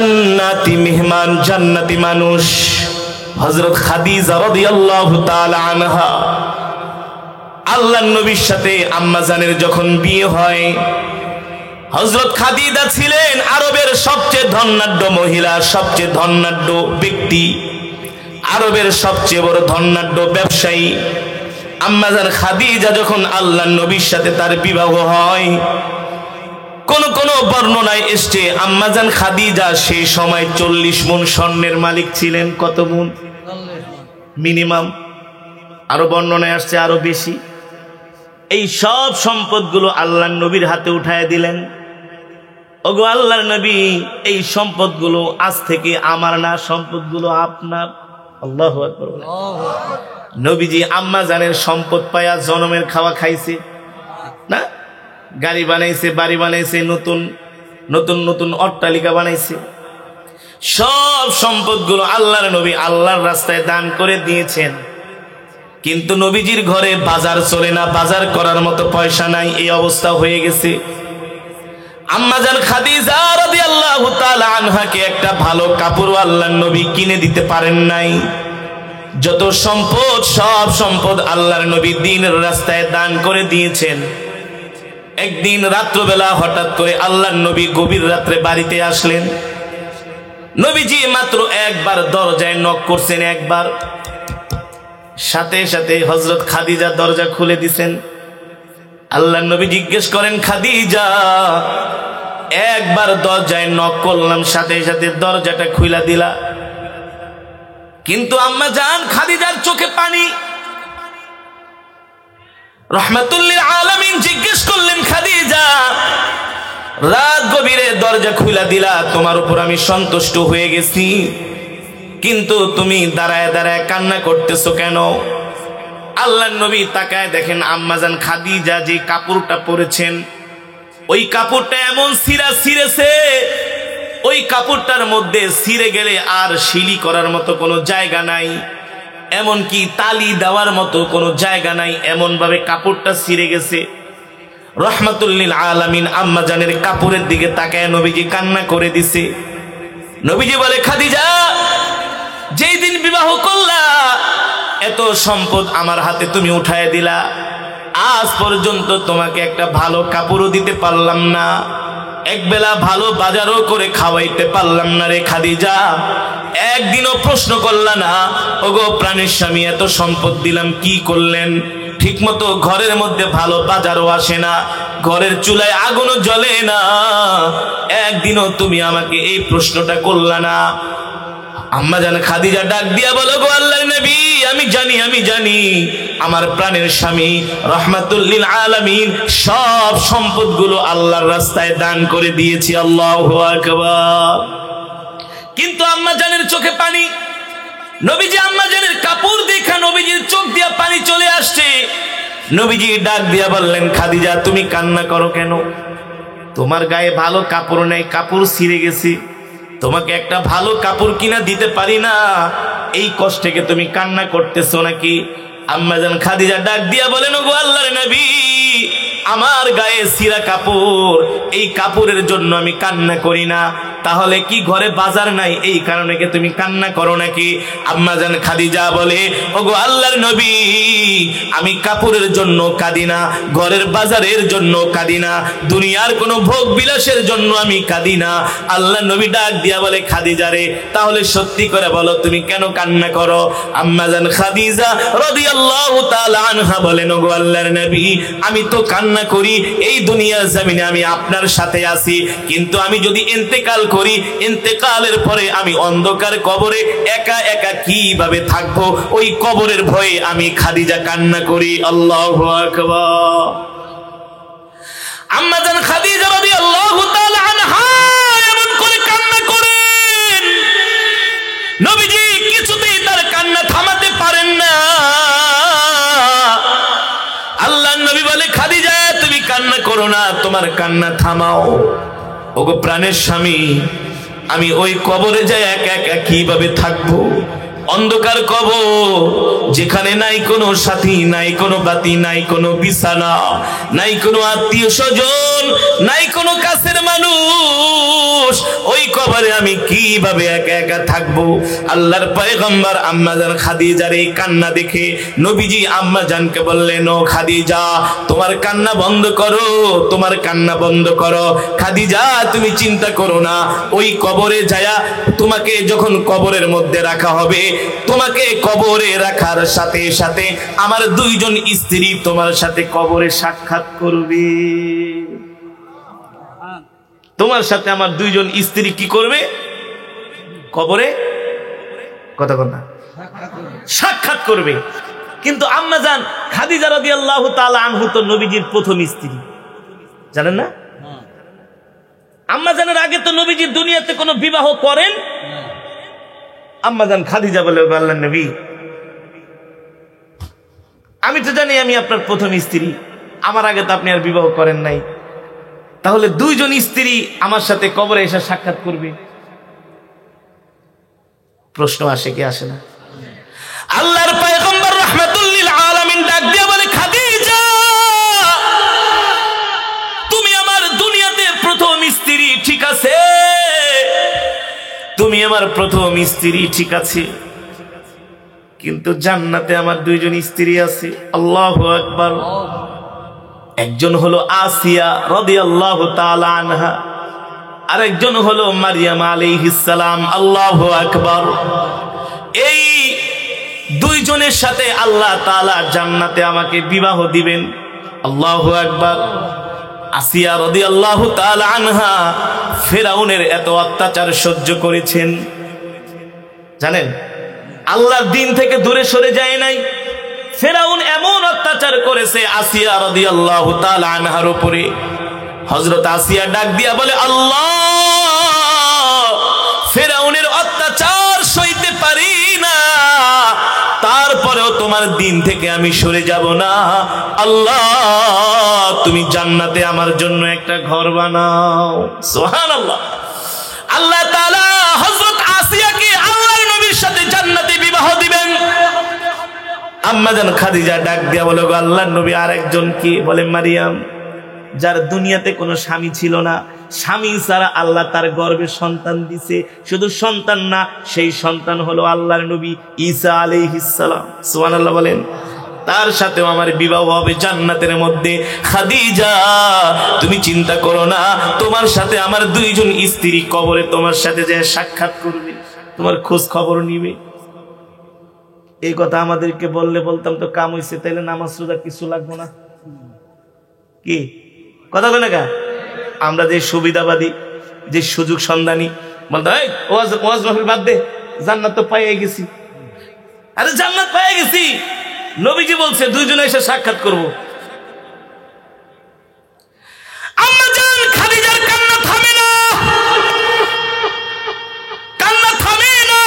জান্নাতি মেহমান, জান্নাতি মানুষ। হযরত খাদিজা রাদিয়াল্লাহু তাআলা আনহা, আল্লাহর নবীর সাথে আম্মা জানের যখন বিয়ে হয়, হযরত খাদিজা ছিলেন আরবের সবচেয়ে ধনাঢ্য মহিলা, সবচেয়ে ধনাঢ্য ব্যক্তি, আরবের সবচেয়ে বড় ধনাঢ্য ব্যবসায়ী। আম্মাজান খাদিজা যখন আল্লাহর নবীর সাথে তার বিবাহ হয়, কোন কোন বর্ণনায় এসছে আম্মাজান খাদিজা সেই সময় 40 মণ স্বর্ণের মালিক ছিলেন। কত মণ? মিনিমাম। আরো বর্ণনায় আসছে আরো বেশি। এই সব সম্পদগুলো আল্লাহর নবীর হাতে উঠায় দিলেন। ওগো আল্লাহর নবী, এই সম্পদগুলো আজ থেকে আমার না, সম্পদগুলো আপনার। আল্লাহু আকবার। নবীজি আম্মা জানের সম্পদ পায়া জনমের খাওয়া খাইছে না? গাড়ি বানাইছে, বাড়ি বানাইছে, নতুন নতুন নতুন অট্টালিকা বানাইছে। সব সম্পদগুলো আল্লাহর নবী আল্লাহর রাস্তায় দান করে দিয়েছেন। কিন্তু নবীজির ঘরে বাজার চলে না, বাজার করার মতো পয়সা নাই, এই অবস্থা হয়ে গেছে। আম্মাজান খাদিজা রাদিয়াল্লাহু তাআলা আনহাকে একটা ভালো কাপড় আল্লাহর নবী কিনে দিতে পারেন নাই। যত সম্পদ, সব সম্পদ আল্লাহর নবী দ্বীনের রাস্তায় দান করে দিয়েছেন। একদিন রাত্রবেলা হঠাৎ করে আল্লাহর নবী গভীর রাত্রে বাড়িতে আসলেন। নবীজি মাত্র একবার দরজায় নক করছেন, একবার, সাথে সাথে হযরত খাদিজা দরজা খুলে দিছেন। আল্লাহর নবী জিজ্ঞেস করেন, খাদিজা, একবার দরজায় নক করলাম, সাথে সাথে দরজাটা খুলে দিলা, কিন্তু আম্মা জান খাদিজার চোখে পানি। রাহমাতুল লিল আলামিন জিজ্ঞেস করলেন, খাদিজা, রাত গভীরে দরজা খুলে দিলা, তোমার উপর আমি সন্তুষ্ট হয়ে গেছি, কিন্তু তুমি দাঁড়ায় দাঁড়ায় কান্না করতেছো কেন? আল্লাহর নবী তাকায় দেখেন আম্মাজান খাদিজা যে কাপড়টা পরেছেন, ওই কাপড়টা এমন ছিঁড়া ছিঁড়েছে, ওই কাপড়টার মধ্যে ছিঁড়ে গেলে আর শিলি করার মতো কোনো জায়গা নাই, এমনকি তালি দেওয়ার মতো কোনো জায়গা নাই, এমন ভাবে কাপড়টা ছিঁড়ে গেছে। রাহমাতুল লিল আলামিন আম্মাজানের কাপড়ের দিকে তাকায় নবীজি কান্না করে দিছে। নবীজি বলে, খাদিজা, যেই দিন বিবাহ করলা এত সম্পদ আমার হাতে তুমি উঠায় দিলা, আজ পর্যন্ত তোমাকে একটা ভালো কাপড়ও দিতে পারলাম না, একবেলা ভালো বাজারও করে খাওয়াইতে পারলাম না রে খাদিজা। একদিনও প্রশ্ন করলা না, ওগো প্রাণের স্বামী, এত সম্পদ দিলাম কি করলেন? ঠিকমতো ঘরের মধ্যে ভালো বাজারও আসে না, ঘরের চুলায় আগুনও জ্বলে না, একদিনও তুমি আমাকে এই প্রশ্নটা করলা না। আম্মা জান খাদিজা ডাক দিয়া বলো, গো আল্লাহর নবী, আমি জানি আমার প্রাণের স্বামী রাহমাতুল লিল আলামিন সব সম্পদগুলো আল্লাহর রাস্তায় দান করে দিয়েছি। আল্লাহু আকবার। কিন্তু আম্মা জানের চোখে পানি। নবীজি আম্মা জানের কাপড় দেখা নবীজির চোখ দিয়া পানি চলে আসছে। নবীজি ডাক দিয়া বললেন, খাদিজা, তুমি কান্না করো কেন? তোমার গায়ে ভালো কাপড় নেই, কাপড় ছিঁড়ে গেছে, তোমাকে একটা ভালো কাপড় কিনা দিতে পারি না, এই কষ্টে তুমি কান্না করতেছো নাকি? আম্মাজান খাদিজা ডাক দিয়া বলেন, ওগো আল্লাহর নবী, আমার গায়ে ছিঁড়া কাপড়, এই কাপড়ের জন্য আমি কান্না করি না, তাহলে কি ঘরে বাজার নাই এই কারণে কি তুমি কান্না করো নাকি? আম্মাজান খাদিজা বলে, ওগো আল্লাহর নবী, আমি কাপড়ের জন্য কাঁদি না, ঘরের বাজারের জন্য কাঁদি না, দুনিয়ার কোনো ভোগ বিলাসের জন্য আমি কাঁদি না। আল্লাহর নবী ডাক দিয়া বলে, খাদিজা রে, তাহলে সত্যি করে বলো তুমি কেন কান্না করো? আম্মাজান খাদিজা রাদিয়াল্লাহু তাআলা আনহা বলেন, ওগো আল্লাহর নবী, আমি তো কান্না করি এই দুনিয়ার জমিনে আমি আপনার সাথে আছি, কিন্তু আমি যদি ইন্তেকাল করি, ইন্তেকালের পরে আমি অন্ধকার কবরে একা একা কিভাবে থাকবো, ওই কবরের ভয়ে আমি খাদিজা কান্না করি। আল্লাহু আকবার। আম্মা জান খাদিজা রাদিয়াল্লাহু তাআলা আনহা এমন করে কান্না করেন, নবীজি কিছুতেই তার কান্না থামাতে পারেন না। আল্লাহর নবী বলে, খাদিজা, তুমি কান্না করো না, তোমার কান্না থামাও। ওগো প্রাণের স্বামী, আমি ওই কবরে যাই একা একা কিভাবে থাকবো, অন্ধকার কবর, যেখানে নাই কোনো সাথী, নাই কোনো বাতি, নাই কোনো বিছানা, নাই কোনো আত্মীয় স্বজন, নাই কোনো কাছের মানুষ। ওই কবরে আমি কিভাবে একা একা থাকবো? আল্লাহর পয়গম্বর আম্মা জান খাদিজার এই কান্না দেখে নবীজি আম্মা জানকে বললেন, ও খাদিজা, তোমার কান্না বন্ধ করো, তোমার কান্না বন্ধ করো। খাদিজা, তুমি চিন্তা করো না, ওই কবরে যায়া তোমাকে যখন কবরের মধ্যে রাখা হবে, তোমাকে কবরে রাখার সাথে সাথে আমার দুইজন স্ত্রী তোমার সাথে কবরে সাক্ষাৎ করবে। তোমার সাথে আমার দুইজন স্ত্রী কি করবে? কবরে কথা বল না, সাক্ষাৎ করবে। কিন্তু আম্মা জান খাদিজা রাদিয়াল্লাহু তাআলা আনহু তো নবীজির প্রথম স্ত্রী, জানেন না? আম্মা জানের আগে তো নবীজি দুনিয়াতে কোনো বিবাহ করেন। আম্মা জান খাদিজা বলে, আল্লাহর নবী, আমি তো জানি আমি আপনার প্রথম স্ত্রী, আমার আগে তো আপনি আর বিবাহ করেন নাই, তাহলে দুইজন স্ত্রী আমার সাথে কবরে এসে সাক্ষাৎ করবে। প্রশ্ন আসে কি আসে না? আল্লাহর পয়গম্বর রাহমাতুল লিল আলামিন ডাক দিয়ে বলে, খাদিজা, তুমি আমার দুনিয়াতে প্রথম স্ত্রী, ঠিক আছে, তুমি আমার প্রথম স্ত্রী, ঠিক আছে, কিন্তু জান্নাতে আমার দুইজন স্ত্রী আছে। আল্লাহু আকবার। একজন হলো আসিয়া রাদিয়াল্লাহু তাআলা আনহা, আরেকজন হলো মারিয়াম আলাইহিস সালাম। আল্লাহু আকবার। এই দুইজনের সাথে আল্লাহ তাআলা জান্নাতে আমাকে বিবাহ দিবেন। আল্লাহু আকবার। আসিয়া রাদিয়াল্লাহু তাআলা আনহা ফিরআউনের এত অত্যাচার সহ্য করেছেন, জানেন? আল্লাহর দিন থেকে দূরে সরে যায় নাই। ফিরআউন এমন অত্যাচার করেছে আসিয়া রাদিয়াল্লাহু তাআলা আনহার উপরে। হযরত আসিয়া ডাক দিয়া বলে, আল্লাহ, ফিরআউনের অত্যাচার সইতে পারি না, তারপরেও তোমার দিন থেকে আমি সরে যাব না। আল্লাহ, তুমি জান্নাতে আমার জন্য একটা ঘর বানাও। সুবহানাল্লাহ। আল্লাহ তাআলা হযরত আসিয়াকে আল্লাহর নবীর সাথে জান্নাতে বিবাহ দিবেন। আম্মা জান খাদিজা ডাক দিয়া বলে, গো আল্লাহর নবী, আরেকজন কি? বলে মারিয়াম, যার দুনিয়াতে কোনো স্বামী ছিল না, স্বামী ছাড়া আল্লাহ তার গর্ভে সন্তান দিছে। শুধু সন্তান না, সেই সন্তান হলো আল্লাহর নবী ঈসা আলাইহিস সালাম। সুবহানাল্লাহ বলেন। তার সাথেও আমার বিবাহ হবে জান্নাতের মধ্যে। খাদিজা, তুমি চিন্তা করো না, তোমার সাথে আমার দুইজন স্ত্রী কবরে তোমার সাথে যে সাক্ষাৎ করবে, তোমার খোঁজ খবর নিবে। এই কথা আমাদেরকে বললে বলতাম তো কাম হইছে, তাইলে নামাজ রোজা কিছু লাগবো না। কি কথা বলে না? আমরা যে সুবিধাবাদী, যে সুযোগ সন্ধানী, বলতো ওয়াজ মাহফিল বাদ দে, জান্নাত তো পাইয়ে গেছি। আরে জান্নাত পাইয়ে গেছি, নবীজি বলছে দুইজনে এসে সাক্ষাৎ করব। আম্মা জান খাদিজার কান্না থামে না, কান্না থামে না।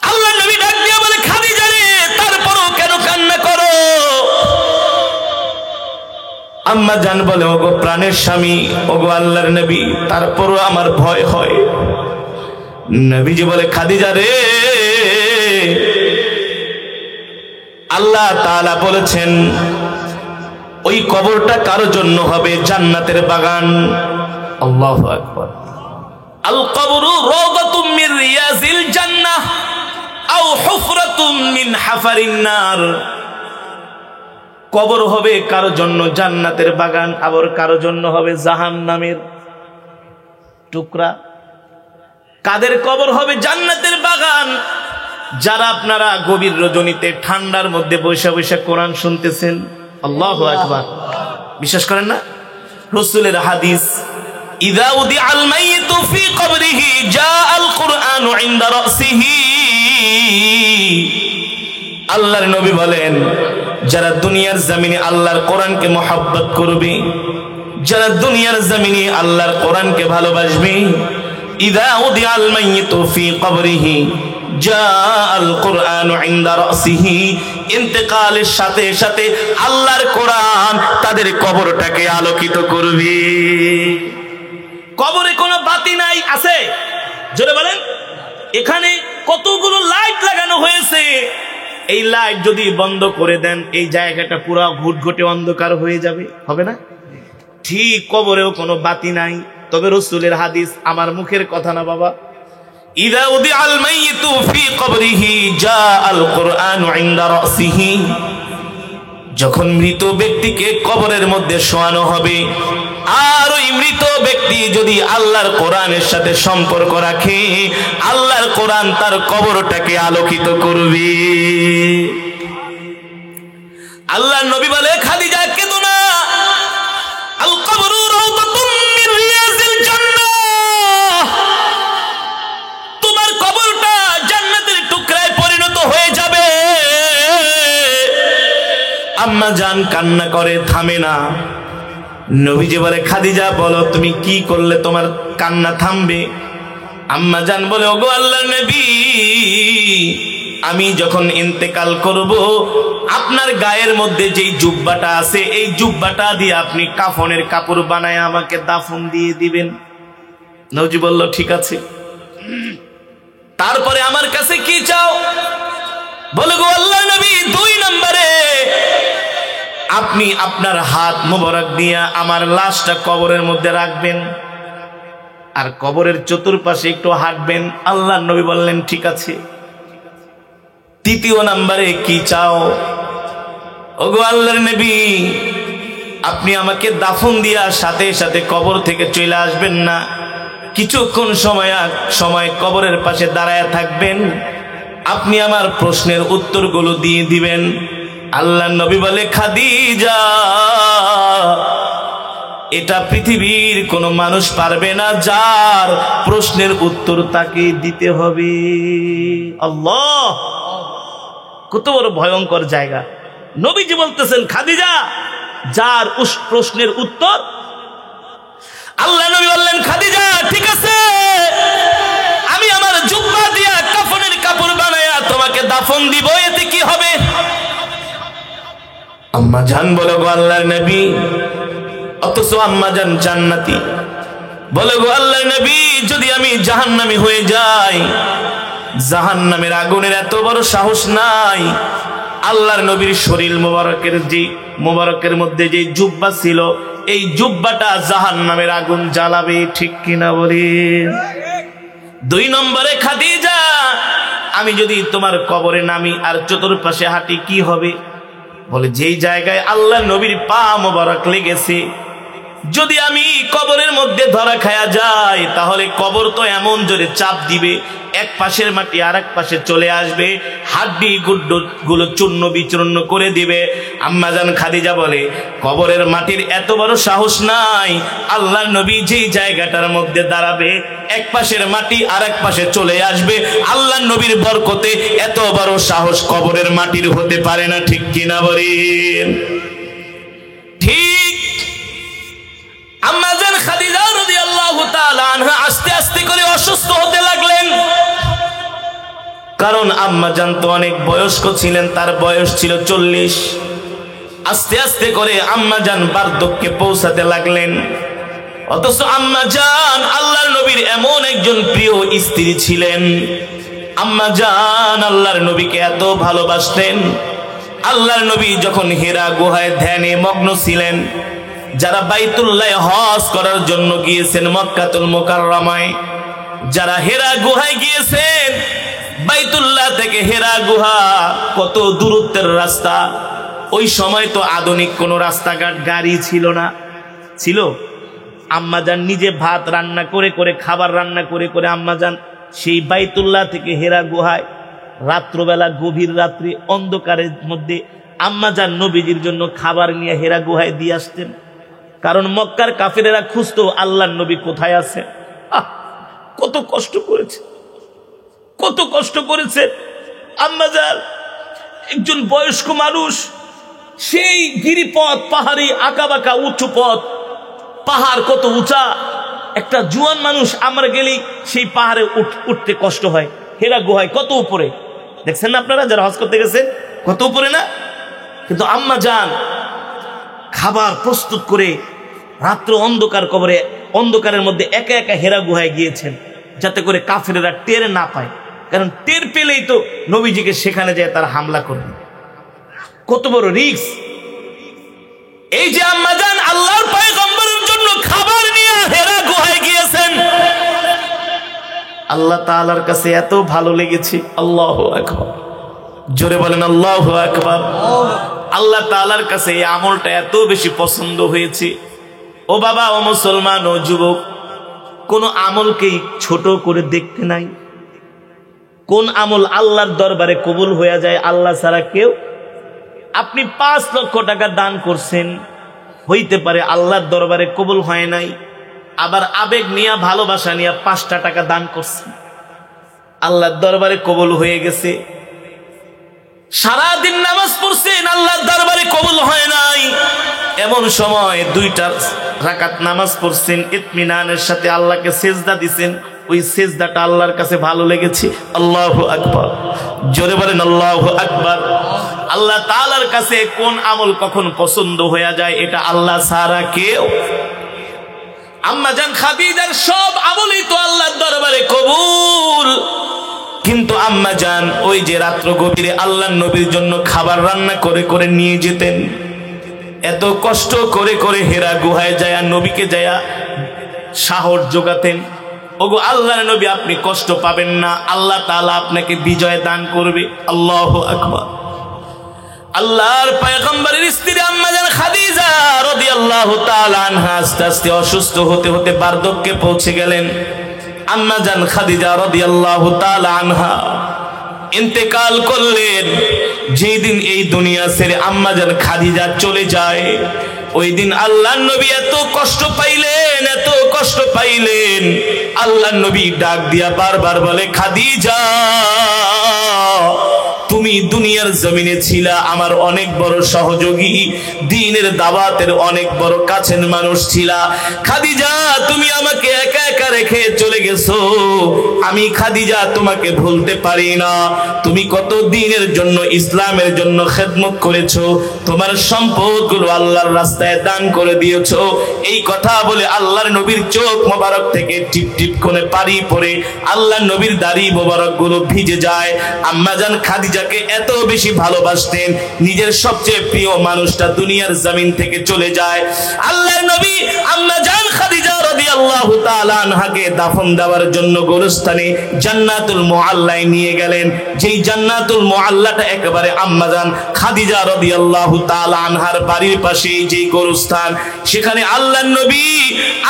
আল্লাহ নবী ডাক দিয়া বলে, খাদিজা রে, তারপরও কেন কান্না করো? আম্মা জান বলে, ওগো প্রাণের স্বামী, ওগো আল্লাহর নবী, তারপরও আমার ভয় হয়। নবীজি বলে, খাদিজা রে, আল্লাহ তাআলা বলেছেন ওই কবরটা কারো জন্য হবে জান্নাতের বাগান। আল্লাহু আকবার। আল কবরু রাওদাতুম মিন রিয়াজিল জান্নাহ আও হুফরাতুম মিন হাফারিন নার। কবর হবে কারো জন্য জান্নাতের বাগান, আবার কারো জন্য হবে জাহান্নামের টুকরা। কাদের কবর হবে জান্নাতের বাগান? যারা আপনারা গভীর রজনীতে ঠান্ডার মধ্যে বৈশা বৈশা কোরআন শুনতেছেন। আল্লাহু আকবার। বিশ্বাস করেন না? রাসূলের হাদিস, ইযা উদিআল মাইয়িতু ফি কবরিহি জাআল কুরআনু ইনদা রাসিহি। আল্লাহর নবী বলেন, যারা দুনিয়ার জমিনে আল্লাহর কোরআনকে মহব্বত করবে, যারা দুনিয়ার জমিনে আল্লাহর কোরআনকে ভালোবাসবে, ইযা উদিআল মাইয়িতু ফি কবরিহি জাআল কুরআনু ইনদা রাসিহি। ইন্তেকালের সাথে সাথে আল্লাহর কোরআন তাদের কবরটাকে আলোকিত করবে। কবরে কোনো বাতি নাই, আছে? জোরে এখানে কতগুলো লাইট লাগানো হয়েছে, এই লাইট যদি বন্ধ করে দেন এই জায়গাটা পুরো ঘুটঘুটে অন্ধকার হয়ে যাবে, হবে না? ঠিক কবরেও কোনো বাতি নাই। তবে রাসূলের হাদিস, আমার মুখের কথা না বাবা। ইযা উদিআল মাইয়িতু ফি কবরিহি জাআল কুরআনু ইনদা রাসিহি, যখন মৃত ব্যক্তিকে কবরের মধ্যে শোয়ানো হবে, আর ওই মৃত ব্যক্তি যদি আল্লাহর কোরআনের সাথে সম্পর্ক রাখে, আল্লাহর কোরআন তার কবরটাকে আলোকিত করবে। আল্লাহর নবী বলে, খাদিজা কেঁদো না, আল কবরু রাউদাতুম মিন রিয়াজিল জান্নাহ, তোমার কবরটা জান্নাতের টুকরায় পরিণত হয়ে যাবে। আম্মা জান কান্না করে, থামে না। নবীজি বলে, খাদিজা বলো তুমি কি করলে তোমার কান্না থামবে? আম্মা জান বলে, ওগো আল্লাহর নবী, আমি যখন ইন্তেকাল করব, আপনার গায়ের মধ্যে যেই জুব্বাটা আছে এই জুব্বাটা দিয়ে আপনি কাফনের কাপড় বানায় আমাকে দাফন দিয়ে দিবেন। নবীজি বলল, ঠিক আছে। তারপরে আমার কাছে কি চাও? বলে, গো আল্লাহর নবী, 2 নম্বরে আপনি আপনার হাত মোবারক দিয়ে আমার লাশটা কবরের মধ্যে রাখবেন, আর কবরের চতুর্পাশে একটু হাঁটবেন। আল্লাহর নবী বললেন, ঠিক আছে। 3 নম্বরে কি চাও? ওগো আল্লাহর নবী, আপনি আমাকে দাফন দিয়া সাথে সাথে কবর থেকে চলে আসবেন না, কিছুক্ষণ সময় কবরের পাশে দাঁড়ায় থাকবেন, আপনি আমার প্রশ্নের উত্তরগুলো দিয়ে দিবেন। আল্লাহর নবী বলে, খাদিজা, এটা পৃথিবীর কোনো মানুষ পারবে না, যার প্রশ্নের উত্তর তাকে দিতে হবে। আল্লাহ, কত বড় ভয়ঙ্কর জায়গা। নবীজি বলতেছেন, খাদিজা, যার প্রশ্নের উত্তর। আল্লাহ নবী বললেন, খাদিজা ঠিক আছে, আমি আমার জুব্বা দিয়া কাফনের কাপড় বানায়া তোমাকে দাফন দিব, এতে কি হবে? আম্মা জান বলে, গো আল্লাহর নবী, অথচ আম্মা জান জান্নাতি, বলে, গো আল্লাহর নবী, যদি আমি জাহান্নামী হয়ে যাই, জাহান্নামের আগুনের এত বড় সাহস নাই। আল্লাহর নবীর শরীর মোবারকের মধ্যে যে জুব্বা ছিল, এই জুব্বাটা জাহান্নামের আগুন জ্বালাবে, ঠিক কিনা বলেন? 2 নম্বরে, খাদিজা, আমি যদি তোমার কবরে নামি আর চতুর্পাশে হাঁটি কি হবে? বলে, যেই জায়গায় আল্লাহর নবীর পা মোবারক লেগেছে, যদি আমি কবরের মধ্যে ধরা খায়া যাই, তাহলে কবর তো এমন জোরে চাপ দিবে, এক পাশের মাটি আর এক পাশে চলে আসবে, হাড্ডি গুলো চূর্ণ বিচূর্ণ করে দিবে। আম্মা জান খাদিজা বলে, কবরের মাটির এত বড় সাহস নাই। আল্লাহর নবী যেই জায়গাটার মধ্যে দাঁড়াবে, এক পাশের মাটি আর এক পাশে চলে আসবে, আল্লাহর নবীর বরকতে এত বড় সাহস কবরের মাটির হতে পারে না, ঠিক কিনা বলেন? ঠিক। আম্মা জান খাদিজা রাদিয়াল্লাহু তাআলা আনহা আস্তে আস্তে করে অসুস্থ হতে লাগলেন, কারণ আম্মা জান তো অনেক বয়স্ক ছিলেন, তার বয়স ছিল 40। আস্তে আস্তে করে আম্মা জান বার্ধক্যে পৌঁছাতে লাগলেন। অথচ আম্মা জান আল্লাহর নবীর এমন একজন প্রিয় স্ত্রী ছিলেন। আম্মা জান আল্লাহর নবীকে এত ভালোবাসতেন। আল্লাহর নবী যখন হেরা গুহায় ধ্যানে মগ্ন ছিলেন, যারা বাইতুল্লাহ হজ করার জন্য গিয়েছেন মক্কাতুল মুকাররমায়, যারা হেরা গুহায় গিয়েছেন, বাইতুল্লাহ থেকে হেরা গুহা কত দূরত্বের রাস্তা। ওই সময় তো আধুনিক কোনো রাস্তাঘাট গাড়ি ছিল না, ছিল। আম্মাজান নিজে ভাত রান্না করে করে, খাবার রান্না করে করে আম্মাজান সেই বাইতুল্লাহ থেকে হেরা গুহায় রাত্রবেলা, গভীর রাত্রি অন্ধকারের মধ্যে আম্মাজান নবীজির জন্য খাবার নিয়ে হেরা গুহায় দিয়ে আসতেন। কারণ মক্কার কাফেরেরা খুঁজতো আল্লাহর নবী কোথায় আছে। কত কষ্ট করেছে, কত কষ্ট করেছে আম্মাজান। একজন বয়স্ক মানুষ, সেই গিরিপথ, পাহাড়ি আঁকাবাঁকা উঁচু পথ, পাহাড় কত উঁচা, একটা জুয়ান মানুষ আমরা গেলেই সেই পাহাড়ে উঠতে কষ্ট হয়। হেরা গুহায় কত উপরে, দেখছেন না আপনারা যারা হজ করতে গেছেন, কত উপরে না? কিন্তু আম্মা জান খাবার প্রস্তুত করে রাত্র অন্ধকার কবরে, অন্ধকারের মধ্যে একা একা হেরা গুহায় গিয়েছেন। যাতে করে কাফেরেরা টের না পায়, কারণ টের পেলেই তো নবীজিকে সেখানে যায় তারা হামলা করবে। কত বড় রিস্ক! এই যে আম্মাজান আল্লাহর পয়গম্বরের জন্য খাবার নিয়ে হেরা গুহায় গিয়েছেন, আল্লাহ তাআলার কাছে এত ভালো লেগেছে। আল্লাহু আকবার, জোরে বলেন আল্লাহু আকবার। আল্লাহ তাআলার কাছে এই আমলটা এত বেশি পছন্দ হয়েছে। ও বাবা, ও মুসলমান, ও যুবক, কোন আমলকেই ছোট করে দেখতে নাই। কোন আমল আল্লাহর দরবারে কবুল হয়ে যায় আল্লাহ ছাড়া কেউ? আপনি 5 লক্ষ টাকা দান করছেন, হইতে পারে আল্লাহর দরবারে কবুল হয় নাই, আবার আবেগ নিয়ে ভালোবাসা নিয়ে 5টা টাকা দান করছেন, আল্লাহর দরবারে কবুল হয়ে গেছে। সারাদিন নামাজ পড়ছেন, আল্লাহর দরবারে কবুল হয় নাই, এমন সময় 2টা রাকাত নামাজ পড়ছেন, ইতমিনানের সাথে আল্লাহকে সেজদা দিছেন, ওই সেজদাটা আল্লাহর কাছে ভালো লেগেছে। আল্লাহু আকবার, জোরে বলেন আল্লাহু আকবার। আল্লাহ তাআলার কাছে কোন আমল কখন পছন্দ হয়ে যায় এটা আল্লাহ ছাড়া কেউ। আম্মাজান খাদিজার সব আমলই তো আল্লাহর দরবারে কবুল, কিন্তু আম্মাজান ওই যে রাত্র গভীরে আল্লাহর নবীর জন্য খাবার রান্না করে করে নিয়ে যেতেন, এত কষ্ট করে করে হেরা গুহায় যায় নবীকে যায় সাহস যোগাতেন। ওগো আল্লাহর নবী, আপনি কষ্ট পাবেন না, আল্লাহ তাআলা আপনাকে বিজয় দান করবে। আল্লাহু আকবার। আল্লাহর পয়গম্বরের স্ত্রী আম্মাজান খাদিজা রাদিয়াল্লাহু তাআলা আনহা আস্তে আস্তে অসুস্থ হতে হতে বার্ধক্যে পৌঁছে গেলেন। আম্মাজান খাদিজা রাদিয়াল্লাহু তাআলা আনহা ইন্তেকাল করলেন। যেই দিন এই দুনিয়া ছেড়ে আম্মাজান খাদিজা চলে যায়, ওই দিন আল্লাহর নবী এত কষ্ট পাইলেন, এত কষ্ট পাইলেন। আল্লাহর নবী ডাক দিয়া বারবার বলে, খাদিজা, তুমি দুনিয়ার জমিনে ছিলা আমার অনেক বড় সহযোগী, দ্বীনের দাওয়াতের অনেক বড় কাছের মানুষ ছিলা। খাদিজা, তুমি আমাকে একা একা রেখে চলে গেছো, আমি খাদিজা তোমাকে ভুলতে পারি না। তুমি কত দ্বীনের জন্য, ইসলামের জন্য খেদমত করেছো, তোমার সম্পদগুলো আল্লাহর রাস্তায় দান করে দিয়েছো। এই কথা বলে আল্লাহর নবীর চোখ মোবারক থেকে টিপ টিপ করে পানি পড়ে আল্লাহর নবীর দাড়ি মোবারক গুলো ভিজে যায়। আম্মাজান খাদিজাকে এত বেশি ভালোবাসতেন, নিজের সবচেয়ে প্রিয় মানুষটা দুনিয়ার জমিন থেকে চলে যায়। আল্লাহর নবী আম্মাজান খাদিজা রাদিয়াল্লাহু তাআলা আনহাকে দাফন দেওয়ার জন্য গোরস্থানে জান্নাতুল মুআল্লায় নিয়ে গেলেন। যেই জান্নাতুল মুআল্লাটা একেবারে আম্মাজান খাদিজা রাদিয়াল্লাহু তাআলা আনহার বাড়ির পাশে যেই গোরস্থান, সেখানে আল্লাহর নবী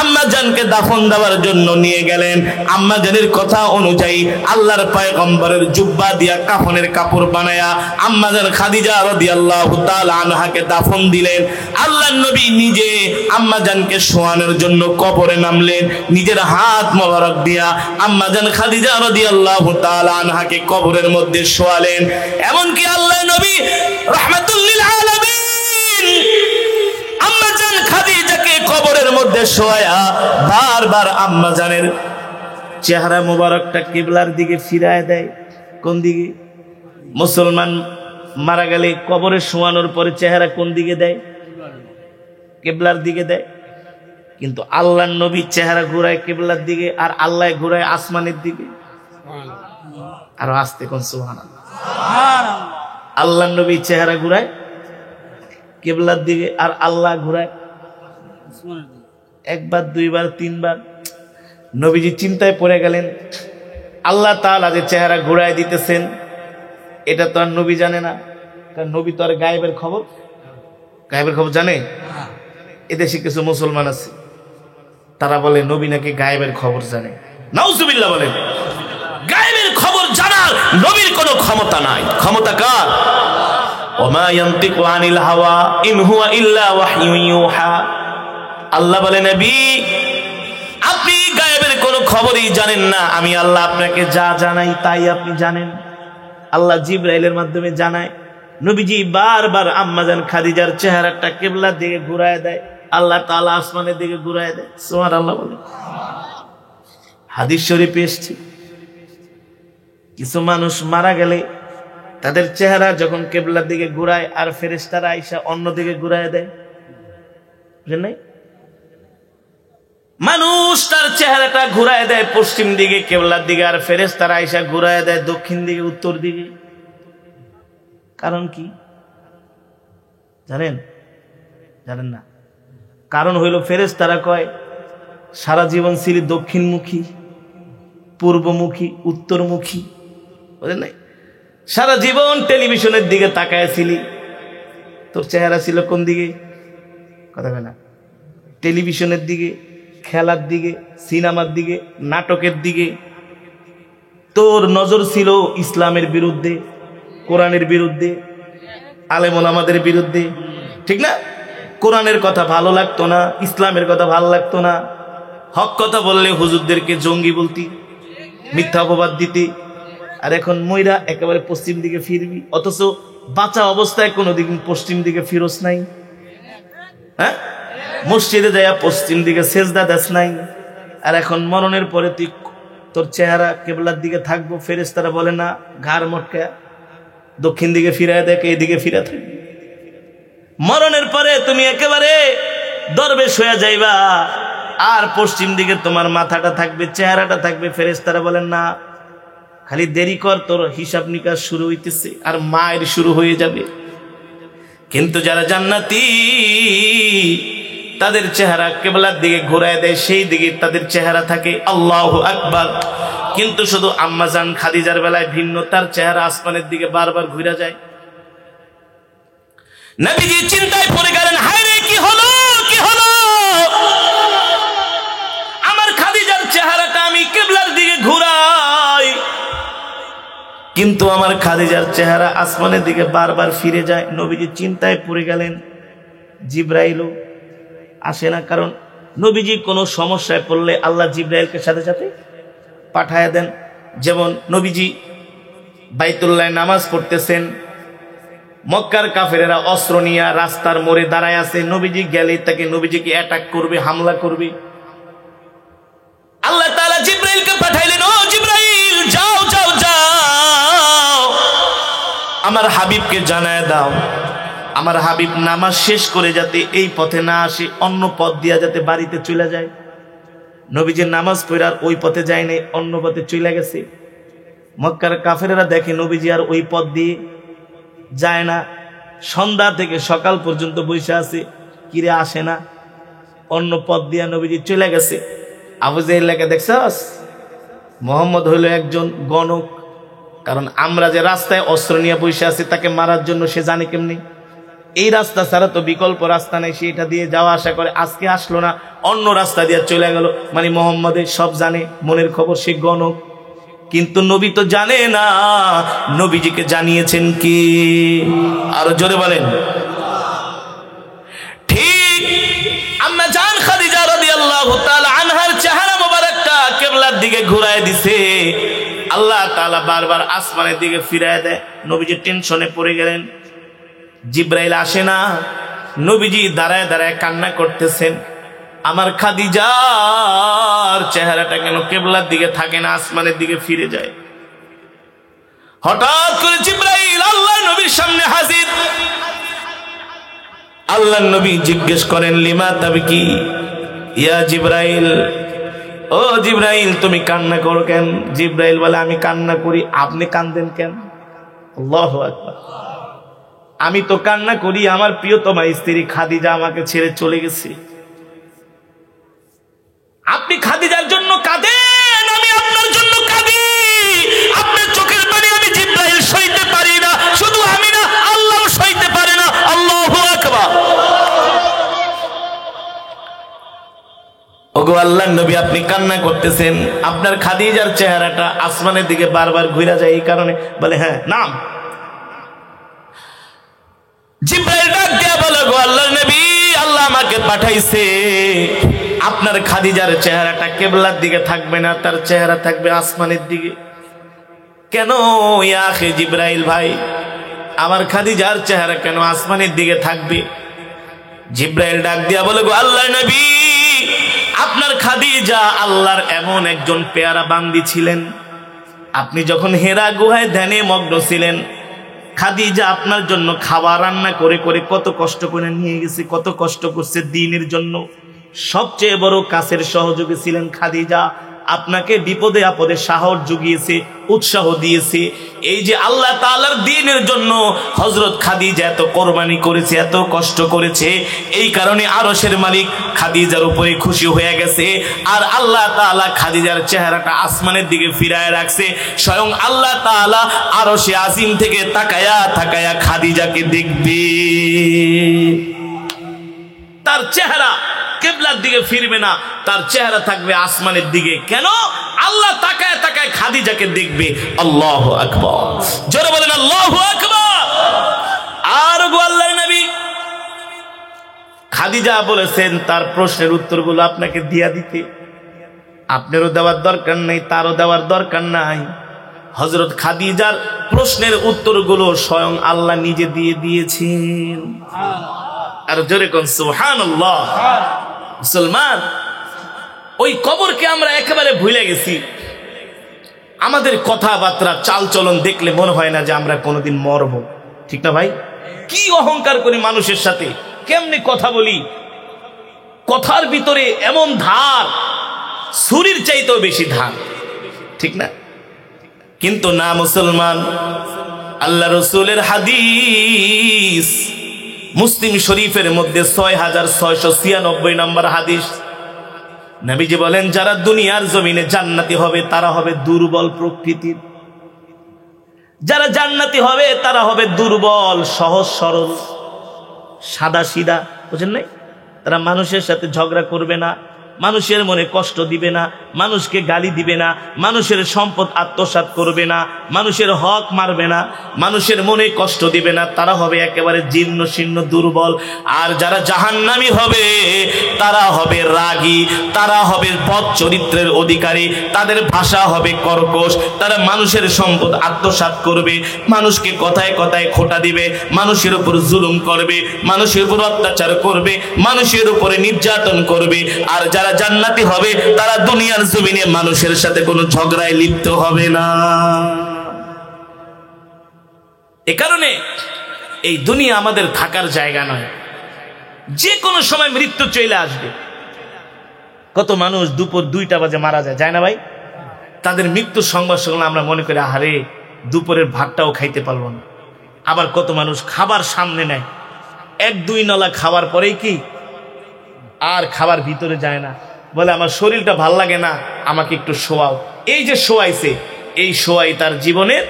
আম্মাজানকে দাফন দেওয়ার জন্য নিয়ে গেলেন। আম্মাজানের কথা অনুযায়ী আল্লাহর পয়গম্বরের জুব্বা দিয়া কাফনের কাপড় বানায়া আম্মাজান খাদিজা রাদিয়াল্লাহু তাআলা আনহাকে দাফন দিলেন। আল্লাহর নবী নিজে আম্মাজানকে শোয়ানোর জন্য কবরে নামলেন, নিজের হাত মোবারক দিয়া আম্মাজান খাদিজা রাদিয়াল্লাহু তাআলা আনহাকে কবরের মধ্যে শোয়ালেন। এমনকি আল্লাহর নবী রাহমাতুল লিল আলামিন আম্মাজান খাদিজাকে কবরের মধ্যে শোয়া বারবার আম্মাজানের চেহারা মোবারকটা কিবলার দিকে ফিরায় দেয়। কোন দিকে? মুসলমান মারা গেলে কবরে শোয়ানোর পরে চেহারা কোন দিকে দেয়? কিবলার দিকে দেয়। কিন্তু আল্লাহর নবী চেহারা ঘুরায় কিবলার দিকে, আর আল্লাহ ঘুরায় আসমানের দিকে। আর আস্তে কোন সুবহানাল্লাহ। আল্লাহর নবী চেহারা ঘুরায় কিবলার দিকে, আর আল্লাহ ঘুরায় একবার, দুইবার, তিনবার। নবীজি চিন্তায় পড়ে গেলেন, আল্লাহ তাআলা যে চেহারা ঘুরায় দিতেছেন এটা তো আর নবী জানে না, কারণ নবী তো আর গায়েবের খবর জানে। এদেশে কিছু মুসলমান আছে, তারা বলে নবী নাকি গায়েবের খবর জানে। নাউজুবিল্লাহ বলেন। গায়েবের খবর জানার নবীর কোনো ক্ষমতা নাই। ক্ষমতা কার? ওমা ইয়ানতিকু আনিল হাওয়া ইন হুয়া ইল্লা ওয়াহয়ুন ইউহা। আল্লাহ বলে, নবী আপনি গায়েবের কোনো খবরই জানেন না, আমি আল্লাহ আপনাকে যা জানাই তাই আপনি জানেন। আল্লাহ জিবরাইলের মাধ্যমে জানায়। নবীজি বারবার আম্মাজান খাদিজার চেহারাটা কিবলার দিকে ঘুরায় দেয়, আল্লাহ তাআলা আসমানের দিকে ঘুরায় দেয়। সুবহানাল্লাহ বলে। হাদিস শরীফে এসেছে, কিছু মানুষ মারা গেলে তাদের চেহারা যখন কিবলার দিকে ঘুরায় আর ফেরেশতারা আইসা অন্য দিকে ঘুরায় দেয়, বুঝেন নাই? মানুষ তার চেহারাটা ঘুরায় দেয় পশ্চিম দিকে কেবলার দিকে, আর ফেরেশতারা আয়েশা ঘুরায় দেয় দক্ষিণ দিকে উত্তর দিকে। কারণ কি জানেন? জানেন না? কারণ হইল ফেরেশতারা কয় সারা জীবন ছিলি দক্ষিণমুখী, পূর্বমুখী, উত্তরমুখী, বুঝলেন নাই? সারা জীবন টেলিভিশনের দিকে তাকায়াছিলি, তোর চেহারা ছিল কোন দিকে? কথা বলে না, টেলিভিশনের দিকে, খেলার দিকে, সিনেমার দিকে, নাটকের দিকে। তোর নজর ছিল ইসলামের বিরুদ্ধে, কোরআনের বিরুদ্ধে, আলেম ওলামাদের বিরুদ্ধে, ঠিক না? কোরআনের কথা ভালো লাগতো না, ইসলামের কথা ভালো লাগতো না। হক কথা বললে হুজুরদেরকে জঙ্গি বলতি, মিথ্যা অপবাদ দিতে। আর এখন ময়রা একেবারে পশ্চিম দিকে ফিরবি, অথচ বাঁচা অবস্থায় কোনোদিন পশ্চিম দিকে ফিরোস নাই। হ্যাঁ, মসজিদে যাইয়া পশ্চিম দিকে সেজদা দেস নাই। আর এখন মরণের পরে তুই তোর চেহারা কেবলার দিকে থাকবো, ফেরেশতারা বলে না, ঘাড় মটকা দক্ষিণ দিকে ফিরায় দেখে এদিকে ফিরে থাকবি। মরণের পরে তুমি একেবারে দরবেশ হয়ে যাইবা, আর পশ্চিম দিকে তোমার মাথাটা থাকবে, চেহারাটা থাকবে। ফেরেশতারা বলেন না, খালি দেরি কর, তোর হিসাব নিকাশ শুরু হইতেছে, আর মায়ের শুরু হয়ে যাবে। কিন্তু যারা জান্নাতি তাদের চেহারা কেবলার দিকে ঘুরায় দেয়, সেই দিকে তাদের চেহারা থাকে। আল্লাহু আকবার। কিন্তু শুধু আম্মাজান খাদিজার বেলায় ভিন্ন, তার চেহারা আসমানের দিকে বারবার ঘুরে যায়। নবীজি চিন্তায় পড়ে গেলেন, হায় রে, কি হলো, কি হলো? আমার খাদিজার চেহারাটা আমি কেবলার দিকে ঘুরাই, কিন্তু আমার খাদিজার চেহারা আসমানের দিকে বারবার ফিরে যায়। নবীজি চিন্তায় পড়ে গেলেন। জিব্রাইলও আসে না, কারণ নবীজি কোনো সমস্যায় পড়লে আল্লাহ জিব্রাইলকে সাথে সাথে পাঠায় দেন। যেমন নবীজি বাইতুল্লাহ নামাজ পড়তেছেন, মক্কার কাফেরেরা অস্ত্র নিয়ে রাস্তার মোড়ে দাঁড়ায় আছে, নবীজি গেলে তাকে নবীজিকে অ্যাটাক করবে, হামলা করবে। আল্লাহ তাআলা জিব্রাইলকে পাঠাইলেন, ও জিব্রাইল, যাও যাও যাও, আমার হাবিবকে জানায় দাও, আমার হাবিব নামাজ শেষ করে যাতে এই পথে না আসে, অন্য পথ দিয়া যাতে বাড়িতে চলে যায়। নবীজির নামাজ পড়ে আর ওই পথে যায় নাই, অন্য পথে চলে গেছে। মক্কার কাফেরেরা দেখে নবীজি আর ওই পথ দিয়ে যায় না, সন্ধ্যা থেকে সকাল পর্যন্ত বসে আছে, কিরে আসে না, অন্য পথ দিয়া নবীজি চলে গেছে। আবু জাহেল লেখা দেখছস, মোহাম্মদ হইল একজন গণক, কারণ আমরা যে রাস্তায় অস্ত্র নিয়ে বসে আছি তাকে মারার জন্য সে জানে কেমনি, এই রাস্তা ছাড়া তো বিকল্প রাস্তা নেই, সেটা দিয়ে যাওয়া আসা করে। আজকে আসলো না, অন্য রাস্তা দিয়ে চলে গেল, মানে মোহাম্মদের সব জানে, মনের খবর, সে গণক। কিন্তু নবী তো জানে না, নবীজিকে জানিয়েছেন কি? আরো জোরে বলেন। ঠিক আম্মা জান খাদিজা রাদিয়াল্লাহু তাআলা আনহার চেহারা মোবারকটা কিবলার দিকে ঘুরায় দিছে। আল্লাহ তাআলা বারবার আসমানের দিকে ফিরায় দেয়। নবীজি টেনশনে পড়ে গেলেন। জিব্রাইল আসে না, নবীজি দাঁড়ায় দাঁড়ায় কান্না করতেছেন, আমার খাদিজার চেহারাটা কেন কেবলার দিকে থাকে না, আসমানের দিকে ফিরে যায়। হঠাৎ করে জিব্রাইল আল্লাহর নবীর সামনে হাজির। আল্লাহর নবী জিজ্ঞেস করেন, লিমা তাবকি ইয়া জিব্রাইল, ও জিব্রাইল তুমি কান্না করো কেন? জিব্রাইল বলে, আমি কান্না করি, আপনি কান্দেন কেন? আল্লাহু আকবার। আমি তো কান্না করি, আমার প্রিয়তমা স্ত্রী খাদিজা আমাকে ছেড়ে চলে গেছে। আপনি খাদিজার জন্য কাঁদেন, আমি আপনার জন্য কাঁদি। আপনার চোখের পানি আমি জিব্রাইল সইতে পারি না, শুধু আমি না, আল্লাহও সইতে পারে না। আল্লাহু আকবার। ওগো আল্লাহর নবী, আপনি কান্না করতেছেন, আপনার খাদিজার চেহারাটা আসমানের দিকে বারবার ঘুরে যায়, এই কারণে? বলে, হ্যাঁ, নাম। জিব্রাইল ডাক দিয়া বলে, গো আল্লাহর নবী, আল্লাহ আমাকে পাঠাইছে, আপনার খাদিজার চেহারাটা কেবলার দিকে থাকবে না, তার চেহারা থাকবে আসমানের দিকে। কেন ইয়া আখি জিব্রাইল ভাই, আমার খাদিজার চেহারা কেন আসমানের দিকে থাকবে? জিব্রাইল ডাক দিয়া বলে, গো আল্লাহর নবী, আপনার খাদিজা আল্লাহর এমন একজন পেয়ারা বান্দি ছিলেন। আপনি যখন হেরা গুহায় ধ্যানে মগ্ন ছিলেন, খাদিজা আপনার জন্য খাবার রান্না করে করে কত কষ্ট করে নিয়ে গেছে, কত কষ্ট করছে দ্বীনের জন্য। সবচেয়ে বড় কাছের সহযোগী ছিলেন খাদিজা। আপনাকে বিপদে আপদে সাহস জুগিয়েছে, উৎসাহ দিয়েছে। এই যে আল্লাহ তাআলার দ্বীনের জন্য হযরত খাদিজা এত কোরবানি করেছে, এত কষ্ট করেছে, এই কারণে আরশের মালিক খাদিজার উপরে খুশি হয়ে গেছে। আর আল্লাহ তাআলা খাদিজার চেহারাটা আসমানের দিকে ফিরায় রাখছে। স্বয়ং আল্লাহ তাআলা আরশে আজিম থেকে তাকায়া তাকায়া খাদিজাকে দেখবে। তার চেহারা কিবলার দিকে ফিরবে না, তার চেহারা থাকবে আসমানের দিকে। কেন? আল্লাহ তাকায় তাকায় খাদিজাকে দেখবে। আল্লাহু আকবার, জোরে বলেন আল্লাহু আকবার। আর গো আল্লাহর নবী খাদিজা বলেছেন তার প্রশ্নের উত্তরগুলো আপনাকে দিয়া দিতে। আপনারও দেওয়ার দরকার নেই, তারও দেওয়ার দরকার নাই। হযরত খাদিজার প্রশ্নের উত্তরগুলো স্বয়ং আল্লাহ নিজে দিয়ে দিয়েছেন। আর জোরে কোন সুবহানাল্লাহ। মুসলমান, ওই কবরকে আমরা একেবারে ভুলে গেছি। আমাদের কথাবার্তা চালচলন দেখলে মনে হয় না যে আমরা কোনোদিন মরব, ঠিক না ভাই? কি অহংকার করি মানুষের সাথে, কেমনে কথা বলি, কথার ভিতরে এমন ধার, ছুরির চাইতেও বেশি ধার, ঠিক না? কিন্তু না মুসলমান, আল্লাহ রসুলের হাদিস মুসলিম শরীফের মধ্যে ৬৬৯৬ নম্বর হাদিস, নবীজি বলেন যারা দুনিয়ার জমিনে জান্নাতি হবে তারা হবে দুর্বল প্রকৃতির। যারা জান্নাতি হবে তারা হবে দুর্বল, সহজ সরল, সাদা সিধা, বুঝেন নাই? তারা মানুষের সাথে ঝগড়া করবে না, মানুষের মনে কষ্ট দিবে না, মানুষকে গালি দিবে না, মানুষের সম্পদ আত্মসাৎ করবে না, মানুষের হক মারবে না, মানুষের মনে কষ্ট দিবে না। তারা হবে একেবারে জীর্ণ শীর্ণ, দুর্বল। আর যারা জাহান্নামী হবে তারা হবে রাগী, তারা হবে বদ চরিত্রের অধিকারী, তাদের ভাষা হবে কর্কশ, তারা মানুষের সম্পদ আত্মসাৎ করবে, মানুষকে কথায় কথায় খোঁটা দিবে, মানুষের উপর জুলুম করবে, মানুষের উপর অত্যাচার করবে, মানুষের উপরে নির্যাতন করবে। আর যারা জান্নাতি হবে তারা দুনিয়ার জমিনে মানুষের সাথে কোনো ঝগড়ায় লিপ্ত হবে না। এ কারণে এই দুনিয়া আমাদের থাকার জায়গা নয়, যে কোনো সময় মৃত্যু চলে আসবে। কত মানুষ দুপুর 2টা বাজে মারা যায়, যায় না ভাই? তাদের মৃত্যুর সংবাদ শুনলে আমরা মনে করি আহারে, দুপুরের ভাতটাও খাইতে পারবো না। আবার কত মানুষ খাবার সামনে নেয়, 1-2 নলা খাবার পরেই কি আর খাবার ভিতরে যায় না, বলে আমার শরীরটা ভাল লাগে না, আমাকে একটু শোয়াও। এই যে শোয়াইছে, এই শোয়াই তার জীবনের।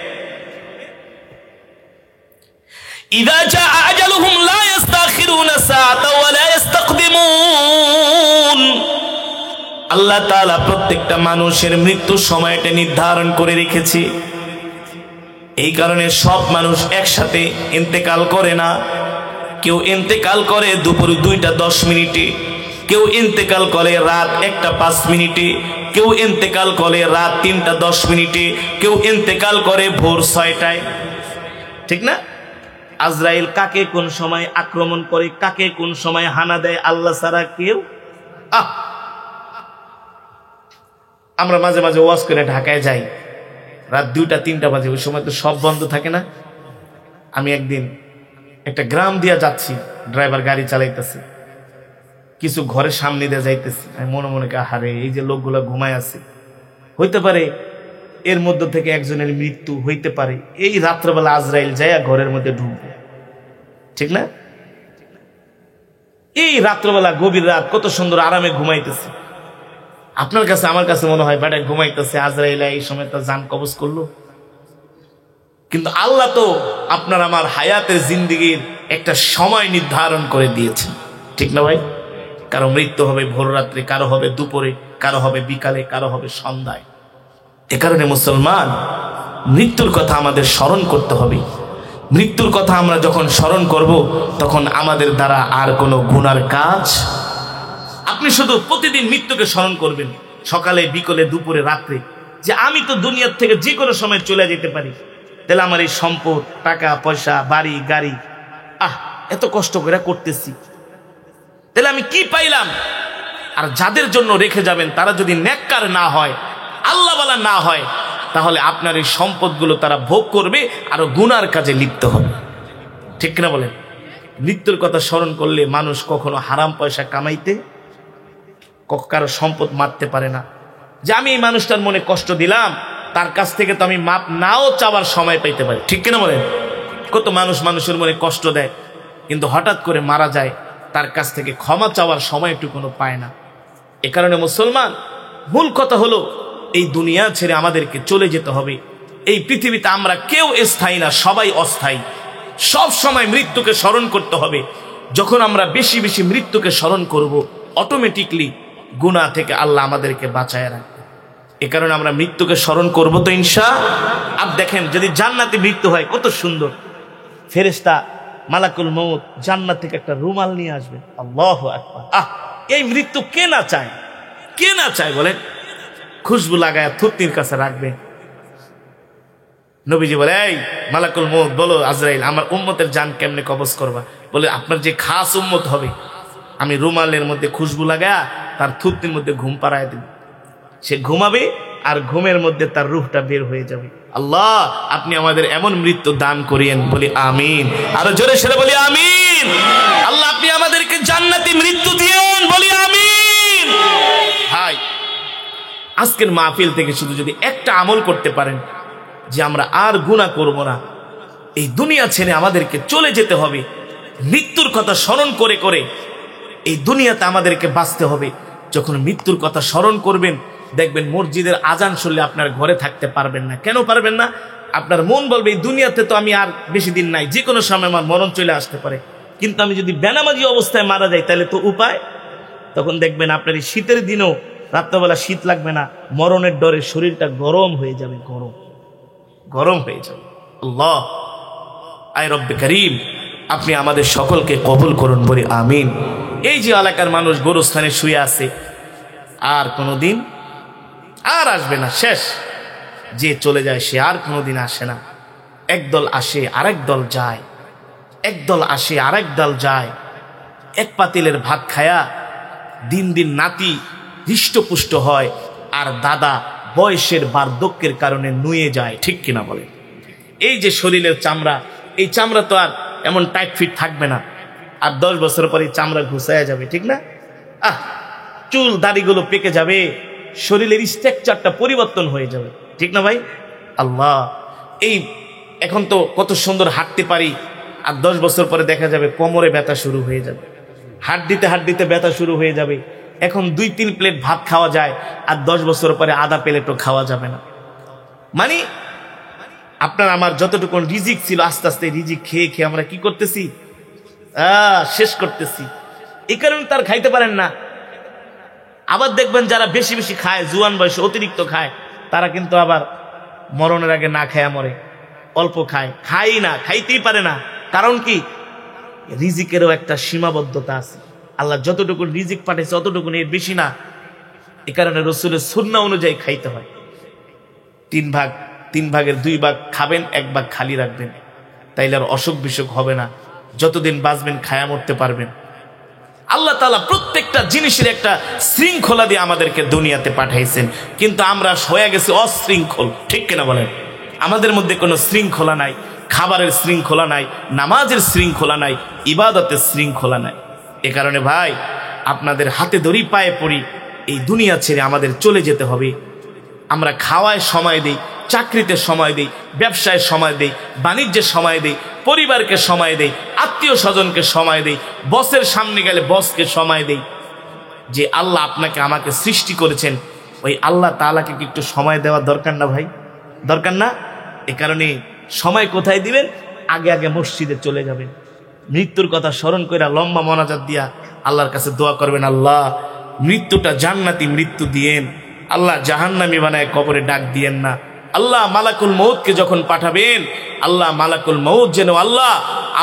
ইযা জা আজালুহুম লা ইস্তাখিরুনা সাআতাও ওয়া লা ইস্তাকদিমুন। আল্লাহ তাআলা প্রত্যেকটা মানুষের মৃত্যুর সময়টা নির্ধারণ করে রেখেছে। এই কারণে সব মানুষ একসাথে ইন্তেকাল করে না। কেউ ইন্তেকাল করে দুপুর 2টা 10 মিনিটে, কেউ ইন্তেকাল করে রাত 1টা 5 মিনিটে, কেউ ইন্তেকাল করে রাত 3টা 10 মিনিটে, কেউ ইন্তেকাল করে ভোর 6টায়, ঠিক না? আজরাইল কাকে কোন সময় আক্রমণ করে, কাকে কোন সময় হানা দেয়, আল্লাহ ছাড়া কেউ। আমরা মাঝে মাঝে ওয়াজ করে ঢাকায় যাই, রাত 2টা 3টা বাজে, ওই সময় তো সব বন্ধ থাকে না। আমি একদিন একটা গ্রাম দিয়া যাচ্ছি, ড্রাইভার গাড়ি চালাইতেছে, কিছু ঘরের সামনে দিয়ে যাইতেছি, আমি মনে মনে আহারে এই যে লোকগুলো ঘুমায় আছে, হইতে পারে এর মধ্য থেকে একজনের মৃত্যু হইতে পারে। এই রাত্রবেলা আজরাইল যাইয়া ঘরের মধ্যে ঢুকবে, ঠিক না? এই রাত্রবেলা গভীর রাত কত সুন্দর আরামে ঘুমাইতেছে। আপনার কাছে আমার কাছে মনে হয় বেটা ঘুমাইতেছে, আজরাইল এই সময় তার জান কবজ করলো। কিন্তু আল্লাহ তো আপনার আমার হায়াতের জিন্দেগির একটা সময় নির্ধারণ করে দিয়েছেন, ঠিক না ভাই? কারো মৃত্যু হবে ভোর রাত্রে, কারো হবে দুপুরে, কারো হবে বিকালে, কারো হবে সন্ধ্যায়। এ কারণে মুসলমান, মৃত্যুর কথা আমাদের স্মরণ করতে হবে। মৃত্যুর কথা আমরা যখন স্মরণ করব তখন আমাদের দ্বারা আর কোনো গুনার কাজ। আপনি শুধু প্রতিদিন মৃত্যুকে স্মরণ করবেন, সকালে বিকেলে দুপুরে রাত্রে, যে আমি তো দুনিয়ার থেকে যে কোনো সময় চলে যেতে পারি। তাহলে আমার এই সম্পদ, টাকা পয়সা, বাড়ি গাড়ি, এত কষ্ট করে করতেছি, তাহলে আমি কি পাইলাম? আর যাদের জন্য রেখে যাবেন তারা যদি নেককার না হয়, আল্লাহওয়ালা না হয়, তাহলে আপনার এই সম্পদগুলো তারা ভোগ করবে, আরো গুনার কাজে লিপ্ত হবে, ঠিক না বলেন? মৃত্যুর কথা স্মরণ করলে মানুষ কখনো হারাম পয়সা কামাইতে কারো সম্পদ মারতে পারে না, যে আমি এই মানুষটার মনে কষ্ট দিলাম, তার কাছ থেকে তো আমি মাপ নাও চাওয়ার সময় পাইতে পারি, ঠিক কিনা বলেন? কত মানুষ মানুষের মনে কষ্ট দেয়, কিন্তু হঠাৎ করে মারা যায়, তার কাছ থেকে ক্ষমা চাওয়ার সময়টুকুনো পায় না। এ কারণে মুসলমান, মূল কথা হলো এই দুনিয়া ছেড়ে আমাদেরকে চলে যেতে হবে। এই পৃথিবীতে আমরা কেউ স্থায়ী না, সবাই অস্থায়ী। সব সময় মৃত্যুকে স্মরণ করতে হবে। যখন আমরা বেশি বেশি মৃত্যুকে স্মরণ করব, অটোমেটিকলি গুনাহ থেকে আল্লাহ আমাদেরকে বাঁচায় রাখবে। এ কারণে আমরা মৃত্যুকে স্মরণ করব তো ইনশাআল্লাহ। আর দেখেন, যদি জান্নাতে মৃত্যু হয় কত সুন্দর, ফেরেশতা মালাকুল মউত জান্নাত থেকে একটা রুমাল নিয়ে আসবে। আল্লাহু আকবার। এই মৃত্যু কে না চায়, কে না চায় বলেন? খুশবু লাগায় থুতনির কাছে রাখবে। নবীজি বলে, এই মালাকুল মউত বলো আজরাইল, আমার উম্মতের জান কেমনে কবজ করবা? বলে, আপনার যে খাস উম্মত হবে, আমি রুমালের মধ্যে খুশবু লাগায়া তার থুতনির মধ্যে ঘুম পাড়ায় দেব। সে ঘুমাবে আর ঘুমের মধ্যে তার রূহটা বের হয়ে যাবে। আল্লাহ, আপনি আমাদের এমন মৃত্যু দান করিয়েন, বলি আমিন। আরো জোরে সেরে বলি আমিন। আল্লাহ, আপনি আমাদেরকে জান্নাতি মৃত্যু দিয়েন, বলি আমিন। ভাই, আজকের মাহফিল থেকে শুধু যদি একটা আমল করতে পারেন, যে আমরা আর গুনাহ করব না, এই দুনিয়া ছেড়ে আমাদেরকে চলে যেতে হবে, মৃত্যুর কথা স্মরণ করে করে এই দুনিয়াতে আমাদেরকে বাঁচতে হবে। যখন মৃত্যুর কথা স্মরণ করবেন, দেখবেন মসজিদের আজান শুনলে আপনার ঘরে থাকতে পারবেন না। কেন পারবেন না? আপনার মন বলবে, এই দুনিয়াতে তো আমি আর বেশি দিন নাই, যে কোনো সময় আমার মরণ চলে আসতে পারে, কিন্তু আমি যদি বেনামাজি অবস্থায় মারা যাই তাহলে তো উপায়। তখন দেখবেন আপনার এই শীতের দিনেও রাত্রেবেলা শীত লাগবে না, মরণের ডরে শরীরটা গরম হয়ে যাবে, গরম গরম হয়ে যাবে। আল্লাহ, আয় রব্বে করিম, আপনি আমাদের সকলকে কবুল করুন, বলি আমিন। এই যে এলাকার মানুষ গোরস্থানে শুয়ে আছে, আর কোনোদিন আর আসবে না, শেষ। যে চলে যায় সে আর কোনোদিন আসে না। একদল আসে আরেক দল যায়, একদল আসে আরেক দল যায়। এক পাতিলের ভাত খায়া দিন দিন নাতি হৃষ্টপুষ্ট হয়, আর দাদা বয়সের বার্ধক্যের কারণে নুয়ে যায়, ঠিক কিনা বলে? এই যে শরীরের চামড়া, এই চামড়া তো আর এমন টাইট ফিট থাকবে না, আর 10 বছর পরে চামড়া ঘুষায়া যাবে, ঠিক না? চুল দাড়িগুলো পেকে যাবে, শরীরের স্ট্রাকচারটা পরিবর্তন হয়ে যাবে, ঠিক না ভাই? আল্লাহ, এই এখন তো কত সুন্দর হাঁটতে পারি, আর 10 বছর পরে দেখা যাবে কোমরে ব্যথা শুরু হয়ে যাবে, হাড্ডিতে ব্যথা শুরু হয়ে যাবে। এখন 2-3 প্লেট ভাত খাওয়া যায়, আর 10 বছর পরে আধা প্লেটও খাওয়া যাবে না। মানে আপনার আমার যতটুকু রিজিক ছিল, আস্তে আস্তে রিজিক খেয়ে খেয়ে আমরা কি করতেছি? শেষ করতেছি। এই কারণে তার খাইতে পারেন না। আবার দেখবেন যারা বেশি বেশি খায়, জুয়ান বয়সে অতিরিক্ত খায়, তারা কিন্তু আবার মরণের আগে না খায়া মরে। অল্প খায়, খাই না, খাইতেই পারে না। কারণ কি? রিজিকেরও একটা সীমাবদ্ধতা আছে। আল্লাহ যতটুকু রিজিক পাঠাইছে অতটুকু, এর বেশি না। এ কারণে রাসূলের সুন্নাহ অনুযায়ী খাইতে হয়। 3 ভাগের 2 ভাগ খাবেন, 1 ভাগ খালি রাখবেন, তাইলে আর অসুখ বিসুখ হবে না। যতদিন বাঁচবেন খায়া মরতে পারবেন। আল্লাহ তাআলা প্রত্যেকটা জিনিসের একটা শৃঙ্খলা দিয়ে আমাদেরকে দুনিয়াতে পাঠাইছেন, কিন্তু আমরা হয়ে গেছি অশৃঙ্খল, ঠিক কিনা বলেন? আমাদের মধ্যে কোনো শৃঙ্খলা নাই, খাবারের শৃঙ্খলা নাই, নামাজের শৃঙ্খলা নাই, ইবাদতের শৃঙ্খলা নাই। এ কারণে ভাই, আপনাদের হাতে ধরি পায়ে পড়ি, এই দুনিয়া ছেড়ে আমাদের চলে যেতে হবে। আমরা খাওয়ায় সময় দিই, চাকরিতে সময় দিই, ব্যবসায় সময় দিই, বাণিজ্যে সময় দিই, পরিবারকে সময় দেই, আত্মীয় স্বজনকে সময় দেই, বসের সামনে গেলে বসকে সময় দেই। যে আল্লাহ আপনাকে আমাকে সৃষ্টি করেছেন, ওই আল্লাহ তাআলাকে কি একটু সময় দেওয়া দরকার না ভাই? দরকার না? এ কারণে সময় কোথায় দিবেন? আগে আগে মসজিদে চলে যাবেন, মৃত্যুর কথা স্মরণ করে লম্বা মোনাজাত দিয়া আল্লাহর কাছে দোয়া করবেন, আল্লাহ মৃত্যুটা জান্নাতি মৃত্যু দিয়েন, আল্লাহ জাহান্নামী বানায় কবরে ডাক দিয়েন না। আল্লাহ মালাকুল মউতকে যখন পাঠাবেন, আল্লাহ মালাকুল মউত যেন আল্লাহ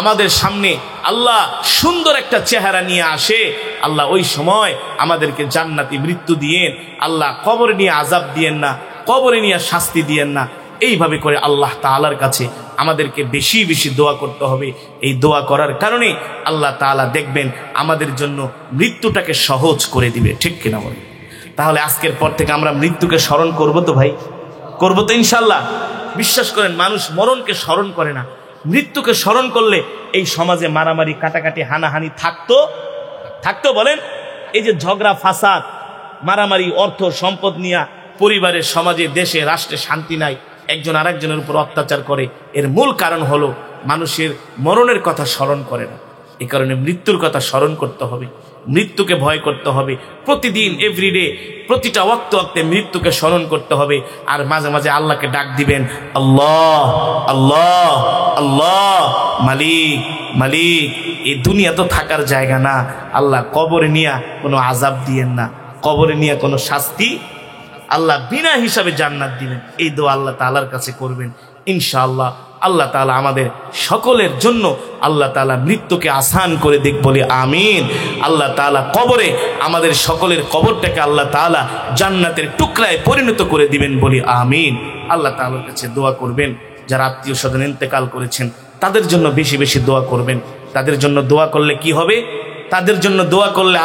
আমাদের সামনে আল্লাহ সুন্দর একটা চেহারা নিয়ে আসে। আল্লাহ ওই সময় আমাদেরকে জান্নাতি মৃত্যু দিয়েন, আল্লাহ কবরে নিয়ে আযাব দিয়েন না, কবরে নিয়ে শাস্তি দিয়েন না। এইভাবে করে আল্লাহ তাআলার কাছে আমাদেরকে বেশি বেশি দোয়া করতে হবে। এই দোয়া করার কারণে আল্লাহ তাআলা দেখবেন আমাদের জন্য মৃত্যুটাকে সহজ করে দিবে, ঠিক কিনা বলেন? তাহলে আজকের পর থেকে আমরা মৃত্যুকে স্মরণ করব তো ভাই? করবো তো ইনশাল্লাহ। বিশ্বাস করেন, মানুষ মরণকে স্মরণ করে না, মৃত্যুকে স্মরণ করলে এই সমাজে মারামারি, কাটাকাটি, হানাহানি থাকতো? বলেন? এই যে ঝগড়া ফাসাদ, মারামারি, অর্থ সম্পদ নিয়ে পরিবারের, সমাজে, দেশে, রাষ্ট্রে শান্তি নাই, একজন আরেকজনের উপর অত্যাচার করে। এর মূল কারণ হলো মানুষের মরণের কথা স্মরণ করে না। এই কারণে মৃত্যুর কথা স্মরণ করতে হবে, মৃত্যুকে ভয় করতে হবে। প্রতিদিন, এভরিডে, প্রতিটা ওয়াক্তে ওয়াক্তে মৃত্যুকে স্মরণ করতে হবে। আর মাঝে মাঝে আল্লাহকে ডাক দিবেন, আল্লাহ আল্লাহ আল্লাহ, মালিক মালিক। এই দুনিয়া তো থাকার জায়গা না, আল্লাহ কবরে নিয়ে কোনো আযাব দিয়েন না, কবরে নিয়ে কোনো শাস্তি, আল্লাহ বিনা হিসাবে জান্নাত দিবেন। এই দোয়া আল্লাহ তাআলার কাছে করবেন ইনশাআল্লাহ। আল্লাহ তাআলা আমাদের সকলের জন্য আল্লাহ তাআলা মৃত্যুকে আসান করে দিক বলে আমিন। আল্লাহ তাআলা কবরে আমাদের সকলের কবরটাকে আল্লাহ তাআলা জান্নাতের টুকরায় পরিণত করে দিবেন বলে আমিন। আল্লাহ তাআলার কাছে দোয়া করবেন। যারা আত্মীয় স্বজন ইন্তেকাল করেছেন তাদের জন্য বেশি বেশি দোয়া করবেন। তাদের জন্য দোয়া করলে কি হবে? তাদের জন্য দোয়া করলে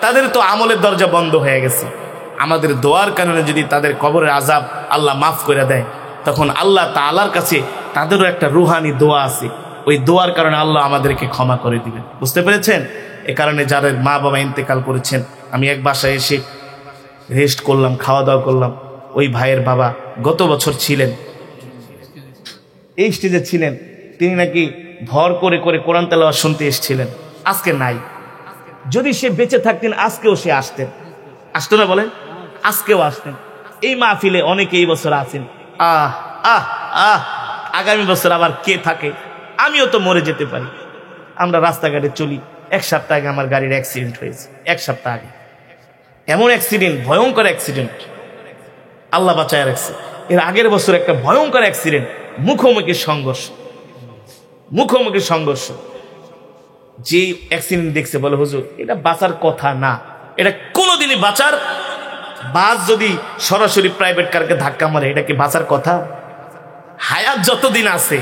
তাদের তো আমলের দরজা বন্ধ হয়ে গেছে। আমাদের দোয়ার কারণে যদি তাদের কবরের আযাব আল্লাহ মাফ করে দেয়, তখন আল্লাহ তাআলার কাছে তাদেরও একটা রুহানি দোয়া আছে, ওই দোয়ার কারণে আল্লাহ আমাদেরকে ক্ষমা করে দিবেন। বুঝতে পেরেছেন? এ কারণে যাদের মা বাবা ইন্তেকাল করেছেন, আমি এক বাসায় এসে রেস্ট করলাম, খাওয়া দাওয়া করলাম। ওই ভাইয়ের বাবা গত বছর ছিলেন, এই স্টেজে ছিলেন, তিনি নাকি ভর করে করে কোরআন তেলাওয়াত শুনতে এসেছিলেন, আজকে নাই। যদি সে বেঁচে থাকতেন আজকেও সে আসতেন, আসতো না বলেন? আজকেও আসতেন। এই মাহফিলে অনেকে এই বছর আছেন। আহ আহ আহ আগামী বছর আবার কে থাকে? আমিও তো মরে যেতে পারি। আমরা রাস্তাঘাটে চলি, এক সপ্তাহ আগে আমার গাড়ির অ্যাক্সিডেন্ট হয়েছে, এক সপ্তাহ আগে। এমন অ্যাক্সিডেন্ট, ভয়ঙ্কর অ্যাক্সিডেন্ট, আল্লাহ বাঁচায় রাখছে। এর আগের বছর একটা ভয়ঙ্কর অ্যাক্সিডেন্ট, মুখোমুখি সংঘর্ষ, মুখোমুখি সংঘর্ষ। যে অ্যাক্সিডেন্ট দেখছে বলে, হুজুর এটা বাঁচার কথা না, এটা কোনোদিনই বাঁচার, বাস যদি সরাসরি প্রাইভেট কারকে ধাক্কা মারে এটা কি বাঁচার কথা? হায়াত যতদিন আছে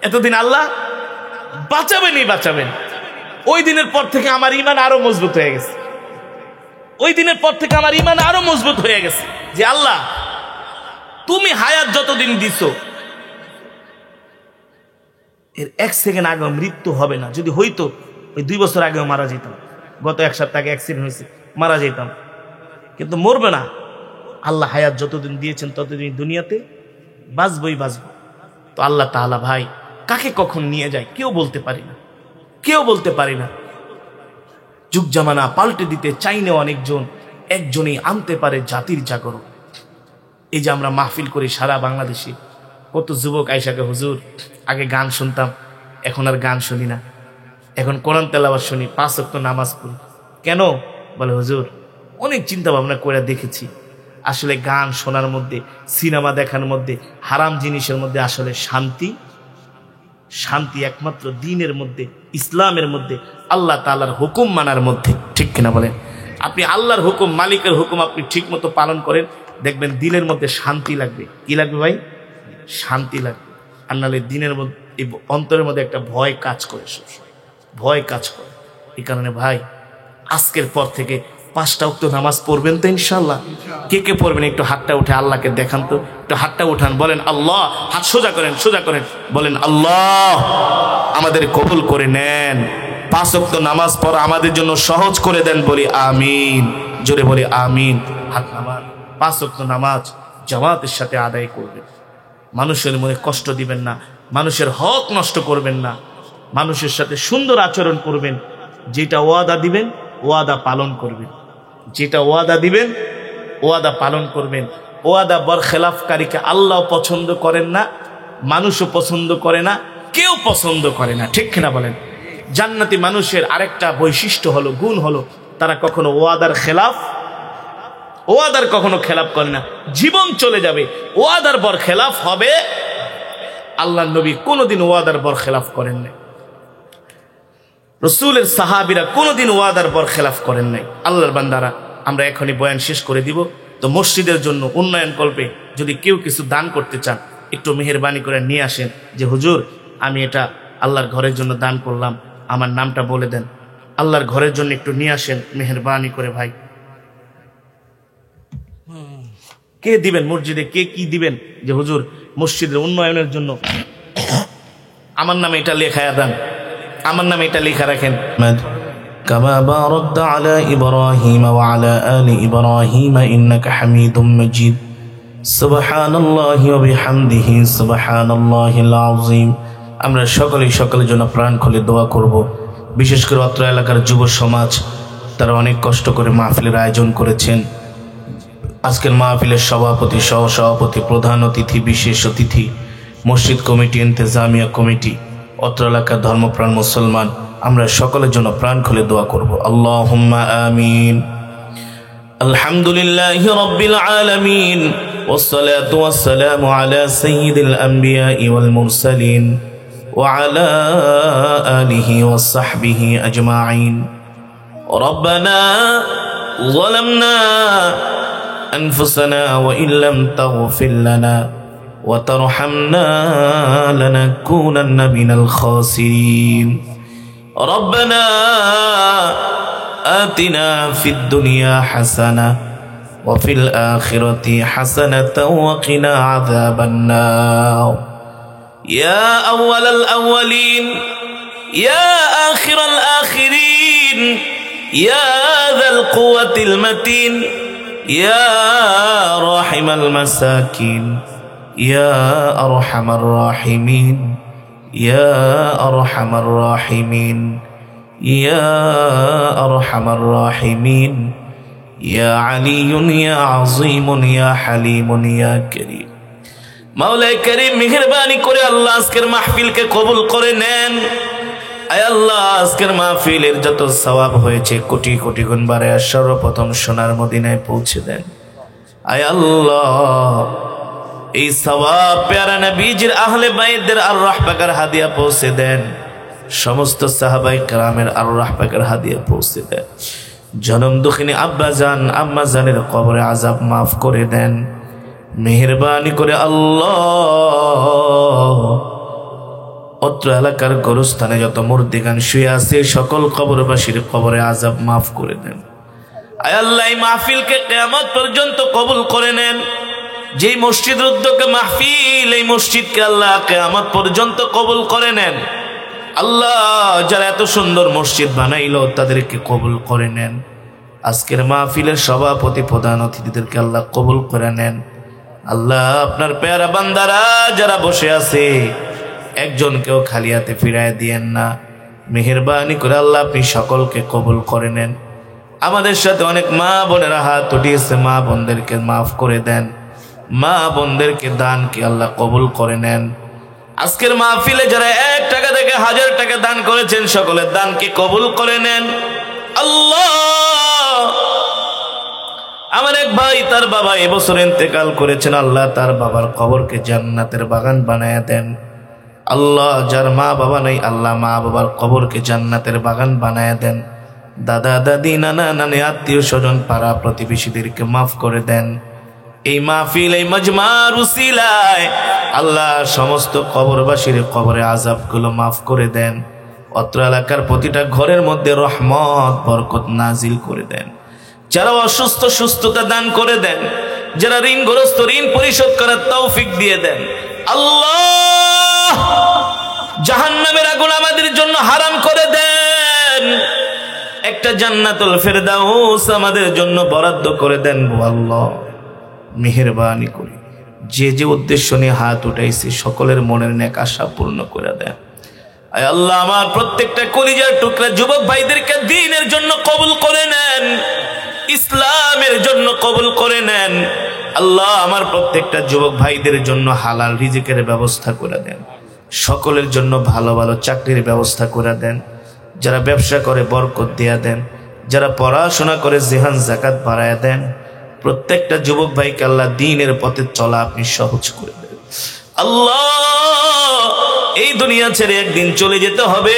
এতদিন আল্লাহ বাঁচাবেনই বাঁচাবেন। ওই দিনের পর থেকে আমার ঈমান আরো মজবুত হয়ে গেছে, ওই দিনের পর থেকে আমার ঈমান আরো মজবুত হয়ে গেছে যে আল্লাহ তুমি হায়াত যতদিন দিছো, এর এক সেকেন্ড আগে মৃত্যু হবে না। যদি হইতো ওই 2 বছর আগেও মারা যেতাম, গত এক সপ্তাহ আগে অ্যাক্সিডেন্ট হয়েছে, মারা যেতাম, কিন্তু মরবে না। আল্লাহ হায়াত যতদিন দিয়েছেন ততদিন দুনিয়াতে বাঁচবই বাঁচবো। তো আল্লাহ তাআলা ভাই কাকে কখন নিয়ে যায় কেউ বলতে পারি না, কেউ বলতে পারি না। যুগ জামানা পাল্টে দিতে চাইনে অনেকজন, একজনই আনতে পারে জাতির জাগরণ। এই যে আমরা মাহফিল করি সারা বাংলাদেশে, কত যুবক আইসাকে, হুজুর আগে গান শুনতাম, এখন আর গান শুনি না, এখন কোরআন তেলাওয়াত শুনি, 5 ওয়াক্ত নামাজ পড়ি। কেন? বলে হুজুর অনেক চিন্তা ভাবনা করে দেখেছি, আসলে গান শোনার মধ্যে, সিনেমা দেখার মধ্যে, হারাম জিনিসের মধ্যে আসলে শান্তি একমাত্র দ্বীনের মধ্যে, ইসলামের মধ্যে, আল্লাহ তাআলার হুকুম মানার মধ্যে। ঠিক কিনা বলেন? আপনি আল্লাহর হুকুম, মালিকের হুকুম আপনি ঠিক মতো পালন করেন, দেখবেন দিলের মধ্যে শান্তি লাগবে। কি লাগবে ভাই? শান্তি লাগবে। আর নাহলে দিনের মধ্যে, অন্তরের মধ্যে একটা ভয় কাজ করে, ভয় কাজ করে। এই কারণে ভাই আজকের পর থেকে 5টা ওয়াক্ত নামাজ পড়বেন তো ইনশাআল্লাহ? কে কে পড়বেন একটু হাতটা উঠে আল্লাহকে দেখান তো, একটু হাতটা উঠান, বলেন আল্লাহ, হাত সোজা করেন, সোজা করেন, বলেন আল্লাহ আমাদের কবুল করে নেন, 5 ওয়াক্ত নামাজ পড়া আমাদের জন্য সহজ করে দেন, বলি আমিন, জোরে বলি আমিন। হাত নামান, 5 ওয়াক্ত নামাজ জামাতের সাথে আদায় করবেন, মানুষের মনে কষ্ট দিবেন না, মানুষের হক নষ্ট করবেন না, মানুষের সাথে সুন্দর আচরণ করবেন, যেটা ওয়াদা দিবেন ওয়াদা পালন করবেন, যেটা ওয়াদা দিবেন ওয়াদা পালন করবেন। ওয়াদা বরখেলাফকারীকে আল্লাহ পছন্দ করেন না, মানুষও পছন্দ করে না, কেউ পছন্দ করে না। ঠিক কিনা বলেন? জান্নাতি মানুষের আরেকটা বৈশিষ্ট্য হলো, গুণ হলো, তারা কখনো ওয়াদার কখনো খেলাফ করে না। জীবন চলে যাবে, ওয়াদার বরখেলাফ হবে। আল্লাহর নবী কোনোদিন ওয়াদার বরখেলাফ করেন নাই, রাসূলের সাহাবীরা কোনোদিন ওয়াদার বরখেলাফ করেন নাই। আল্লাহর বান্দারা, আমরা এখনই বয়ান শেষ করে দিব। তো মসজিদের জন্য উন্নয়ন কল্পে যদি কেউ কিছু দান করতে চান, একটু মেহেরবানি করে নিয়ে আসেন, যে হুজুর আমি এটা আল্লাহর ঘরের জন্য দান করলাম, আমার নামটা বলে দেন। আল্লাহর ঘরের জন্য একটু নিয়ে আসেন মেহেরবানি করে ভাই। কে দিবেন মসজিদে, কে কি দিবেন, যে হুজুর মসজিদের উন্নয়নের জন্য আমার নামে এটা লেখায় দেন, আমার নামে এটা লেখা রাখেন। كما باركت على إبراهيم وعلى آل إبراهيم إنك حميد مجيد سبحان الله وبحمده سبحان الله العظيم আমরা সকলের জন্য প্রাণ খুলে দোয়া করব। বিশেষ করে অত্র এলাকার যুব সমাজ তারা অনেক কষ্ট করে মাহফিলের আয়োজন করেছেন। আজকের মাহফিলের সভাপতি, সহসভাপতি, প্রধান অতিথি, বিশেষ অতিথি, মসজিদ কমিটি, ইন্তেজামিয়া কমিটি, অত্র এলাকার ধর্মপ্রাণ মুসলমান, আমরা সকলের জন্য প্রাণ খুলে দোয়া করব। আল্লাহুম্মা আমিন। আলহামদুলিল্লাহি রাব্বিল আলামিন والصلاة والسلام على سيد الأنبياء والمرسلين وعلى آله وصحبه أجمعين ربنا ظلمنا أنفسنا وإن لم تغفر لنا وترحمنا لنكونن من الخاسرين ربنا آتنا في الدنيا حسنة وفي الآخرة حسنة وقنا عذاب النار يا أول الأولين يا آخر الآخرين يا ذا القوة المتين يا راحم المساكين يا أرحم الراحمين يا أرحم الراحمين يا أرحم الراحمين يا علي يا عظيم يا حليم يا كريم মাওলাই করিম মেহেরবানি করে আল্লাহ আজকের মাহফিলকে কবুল করে নেন। আয় আল্লাহ, আজকের মাহফিলের যত সওয়াব হয়েছে কোটি কোটি গুণ বাড়ে সর্বপ্রথম সোনার মদিনায় পৌঁছে দেন। আয় আল্লাহ, এই সওয়াব প্যারা নবীজির আহলে বাইতদের আরওয়াহ পাকের হাদিয়া পৌঁছে দেন। সমস্ত সাহাবায়ে কেরামের আরওয়াহ পাকের হাদিয়া পৌঁছে দেন। জনম দুঃখিনী আব্বা জান আম্মা জানের কবরে আযাব মাফ করে দেন। মেহেরবানি করে আল্লাহ অত্র এলাকার গোরস্থানে যত মুর্দিগান শুয়ে আছে সকল কবরবাসীর কবরে আযাব মাফ করে দেন। আয় আল্লাহ, এই মাহফিলকে কিয়ামত পর্যন্ত কবুল করে নেন। যেই মসজিদ উদ্যোগে মাহফিল, এই মসজিদকে আল্লাহ কিয়ামত পর্যন্ত কবুল করে নেন। আল্লাহ, যারা এত সুন্দর মসজিদ বানাইলো তাদেরকে কবুল করে নেন। আজকের মাহফিলের সভাপতি, প্রধান অতিথিদেরকে আল্লাহ কবুল করে নেন। আল্লাহ, আপনার পেয়ারা বান্দারা যারা বসে আছে একজনকেও খালি হাতে ফিরায় দিয়েন না। মেহেরবানি করে আল্লাহ আপনি সকলকে কবুল করে নেন। আমাদের সাথে অনেক মা বোনেরা হাত উঠিয়েছে, মা বোনদেরকে মাফ করে দেন। মা বোনদেরকে দানকে আল্লাহ কবুল করে নেন। আজকের মাহফিলে যারা 1 টাকা থেকে 1000 টাকা দান করেছেন সকলের দানকে কবুল করে নেন। আল্লাহ, আমার এক ভাই, তার বাবা এবছর ইন্তেকাল করেছেন। আল্লাহ, তার বাবার কবরকে জান্নাতের বাগান বানায় দেন। আল্লাহ, যার মা বাবা নেই আল্লাহ মা বাবার কবরকে জান্নাতের বাগান বানায় দেন। দাদা দাদি, নানা নানি, আত্মীয় স্বজন, পাড়া প্রতিবেশীদেরকে মাফ করে দেন। এই মাহফিল, এই মজমার উসিলায় আল্লাহ সমস্ত কবরবাসীর কবরে আযাবগুলো মাফ করে দেন। অত্র এলাকার প্রতিটা ঘরের মধ্যে রহমত বরকত নাজিল করে দেন। যারা অসুস্থ সুস্থতা দান করে দেন। যারা ঋণগ্রস্ত ঋণ পরিশোধ করার তৌফিক দিয়ে দেন। আল্লাহ, জাহান্নামের আগুন আমাদের জন্য হারাম করে দেন। একটা জান্নাতুল ফেরদাউস আমাদের জন্য বরাদ্দ করে দেন। আল্লাহ, মেহেরবানি করে যে যে উদ্দেশ্য নিয়ে হাত উঠাইছে সকলের মনের নেক আশা পূর্ণ করে দেন। আয় আল্লাহ, আমার প্রত্যেকটা কলিজার টুকরা যুবক ভাইদেরকে দ্বীনের জন্য কবুল করে নেন, ইসলামের জন্য কবুল করে নেন। আল্লাহ, আমার প্রত্যেকটা যুবক ভাইদের জন্য হালাল রিজিকের ব্যবস্থা করে দেন। সকলের জন্য ভালো ভালো চাকরির ব্যবস্থা করে দেন। যারা ব্যবসা করে বরকত দিয়া দেন। যারা পড়াশোনা করে জিহান যাকাত বাড়ায়া দেন। প্রত্যেকটা যুবক ভাইকে আল্লাহ দ্বীনের পথে চলা আপনি সহজ করে দেন। আল্লাহ, এই দুনিয়া ছেড়ে একদিন চলে যেতে হবে,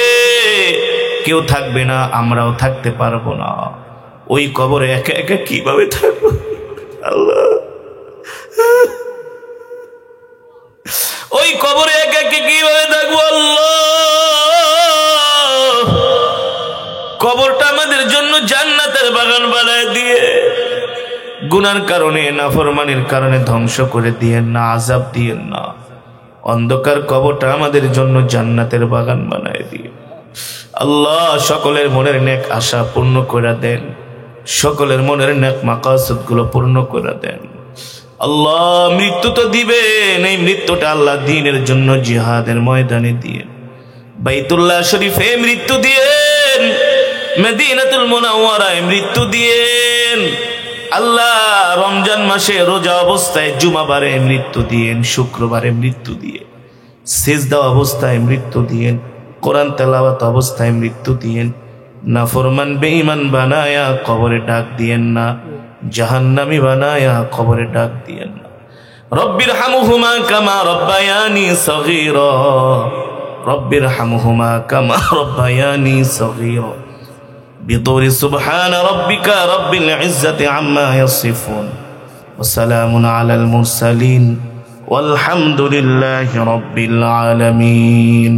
কেউ থাকবে না, আমরাও থাকতে পারবো না। ওই কবরে একা একা কিভাবে থাকবো আল্লাহ? ওই কবরে একা একা কিভাবে থাকবো আল্লাহ? কবরটা আমাদের জন্য জান্নাতের বাগান বানায় দিয়ে গুনার কারণে, নাফরমানির কারণে ধ্বংস করে দিয়েন না, আযাব দিয়েন না। অন্ধকার কবরটা আমাদের জন্য জান্নাতের বাগান বানায় দিয়ে আল্লাহ সকলের মনের নেক আশা পূর্ণ করে দেন, সকলের মনের নেক মাকাসদ গুলো পূর্ণ করে দেন। আল্লাহ মৃত্যু তো দিবেন, এই মৃত্যুটা আল্লাহ দ্বীনের জন্য জিহাদের ময়দানে দিয়ে, বাইতুল্লাহ শরীফে মৃত্যু দিয়েন, মদিনাতুল মুনাওয়ারায় মৃত্যু দিয়েন। আল্লাহ রমজান মাসে রোজা অবস্থায় জুমাবারে মৃত্যু দিয়েন, শুক্রবারে মৃত্যু দিয়ে, সিজদা অবস্থায় মৃত্যু দিয়েন, কোরআন তেলাওয়াত অবস্থায় মৃত্যু দিয়েন। নাফরমান বেঈমান বানায়া কবরে ডাক দিয়েন না, জাহান্নামী বানায়া কবরে ডাক দিয়েন না। রব্বির হামহুমা কামা রব্বায়ানি সগীরা, রব্বির হামহুমা কামা রব্বায়ানি সগীরা। বিদুরি সুবহান রাব্বিকা রব্বিল ইজ্জাতি আম্মা ইয়াসিফুন ওয়া সালামুন আলাল মুরসালিন ওয়ালহামদুলিল্লাহি রাব্বিল আলামিন।